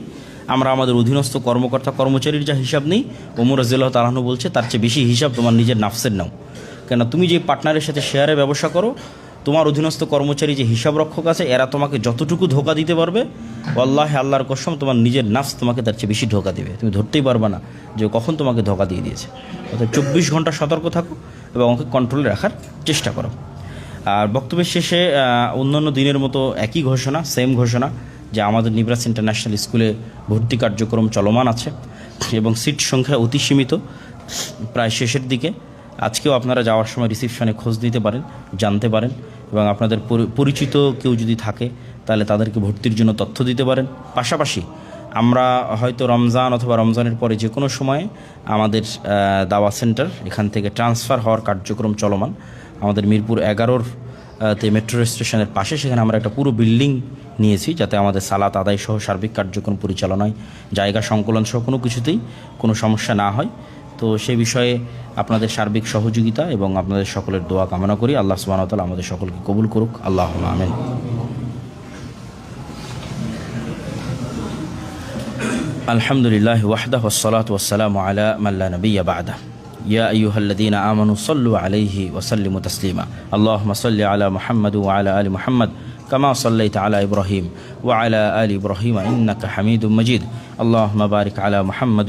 আমরা আমাদের অধীনস্থ কর্মকর্তা কর্মচারীর যা হিসাব নেই, ওমর রাদিয়াল্লাহু তাআলা আনহু বলছে তার চেয়ে বেশি হিসাব তোমার নিজের নাফসের নাও। কেন তুমি যে পার্টনারের সাথে শেয়ারে ব্যবসা করো, তোমার অধীনস্থ কর্মচারী যে হিসাব রক্ষক আছে, এরা তোমাকে যতটুকু ধোকা দিতে পারবে, আল্লাহ আল্লাহর কসম তোমার নিজের নাফস তোমাকে তার চেয়ে বেশি ধোকা দেবে। তুমি ধরতেই পারবে না যে কখন তোমাকে ধোকা দিয়ে দিয়েছে। অর্থাৎ 24 ঘন্টা সতর্ক থাকো এবং ওকে কন্ট্রোলে রাখার চেষ্টা করো। আর বক্তব্যের শেষে অন্যান্য দিনের মতো একই ঘোষণা, সেম ঘোষণা, যে আমাদের নিবরাস ইন্টারন্যাশনাল স্কুলে ভর্তি কার্যক্রম চলমান আছে এবং সিট সংখ্যা অতি সীমিত, প্রায় শেষের দিকে। আজকেও আপনারা যাওয়ার সময় রিসিপশনে খোঁজ দিতে পারেন, জানতে পারেন, এবং আপনাদের পরিচিত কেউ যদি থাকে তাহলে তাদেরকে ভর্তির জন্য তথ্য দিতে পারেন। পাশাপাশি আমরা হয়তো রমজান অথবা রমজানের পরে যে কোনো সময়ে আমাদের দাওয়া সেন্টার এখান থেকে ট্রান্সফার হওয়ার কার্যক্রম চলমান। আমাদের মিরপুর 11 তে মেট্রো স্টেশনের পাশে, সেখানে আমরা একটা পুরো বিল্ডিং নিয়েছি, যাতে আমাদের সালাত আদায় সহ সার্বিক কার্যক্রম পরিচালনায়, জায়গা সংকলন সহ কোনো কিছুতেই কোনো সমস্যা না হয়। তো সে বিষয়ে আপনাদের সার্বিক সহযোগিতা এবং আপনাদের সকলের দোয়া কামনা করি। আল্লাহ সুবহানাহু ওয়া তাআলা আমাদের সকলকে কবুল করুক। আল্লাহুম্মা আমিন। আলহামদুলিল্লাহ ওয়াহদাহু ওয়াসসালাতু ওয়াসসালামু আলা মান লা নাবিয়্যা বা'দাহু। ইয়া আইয়ুহাল্লাযীনা আমানু সাল্লু আলাইহি ওয়া সাল্লিমু তাসলিমা। আল্লাহুম্মা সাল্লি আলা মুহাম্মাদ ওয়া আলা আলি মুহাম্মাদ কামা সাল্লাইতা আলা ইব্রাহিম ওয়া আলা আলি ইব্রাহিম ইন্নাকা হামিদুম মাজিদ। আল্লাহুম্মা বারিক আলা মুহাম্মাদ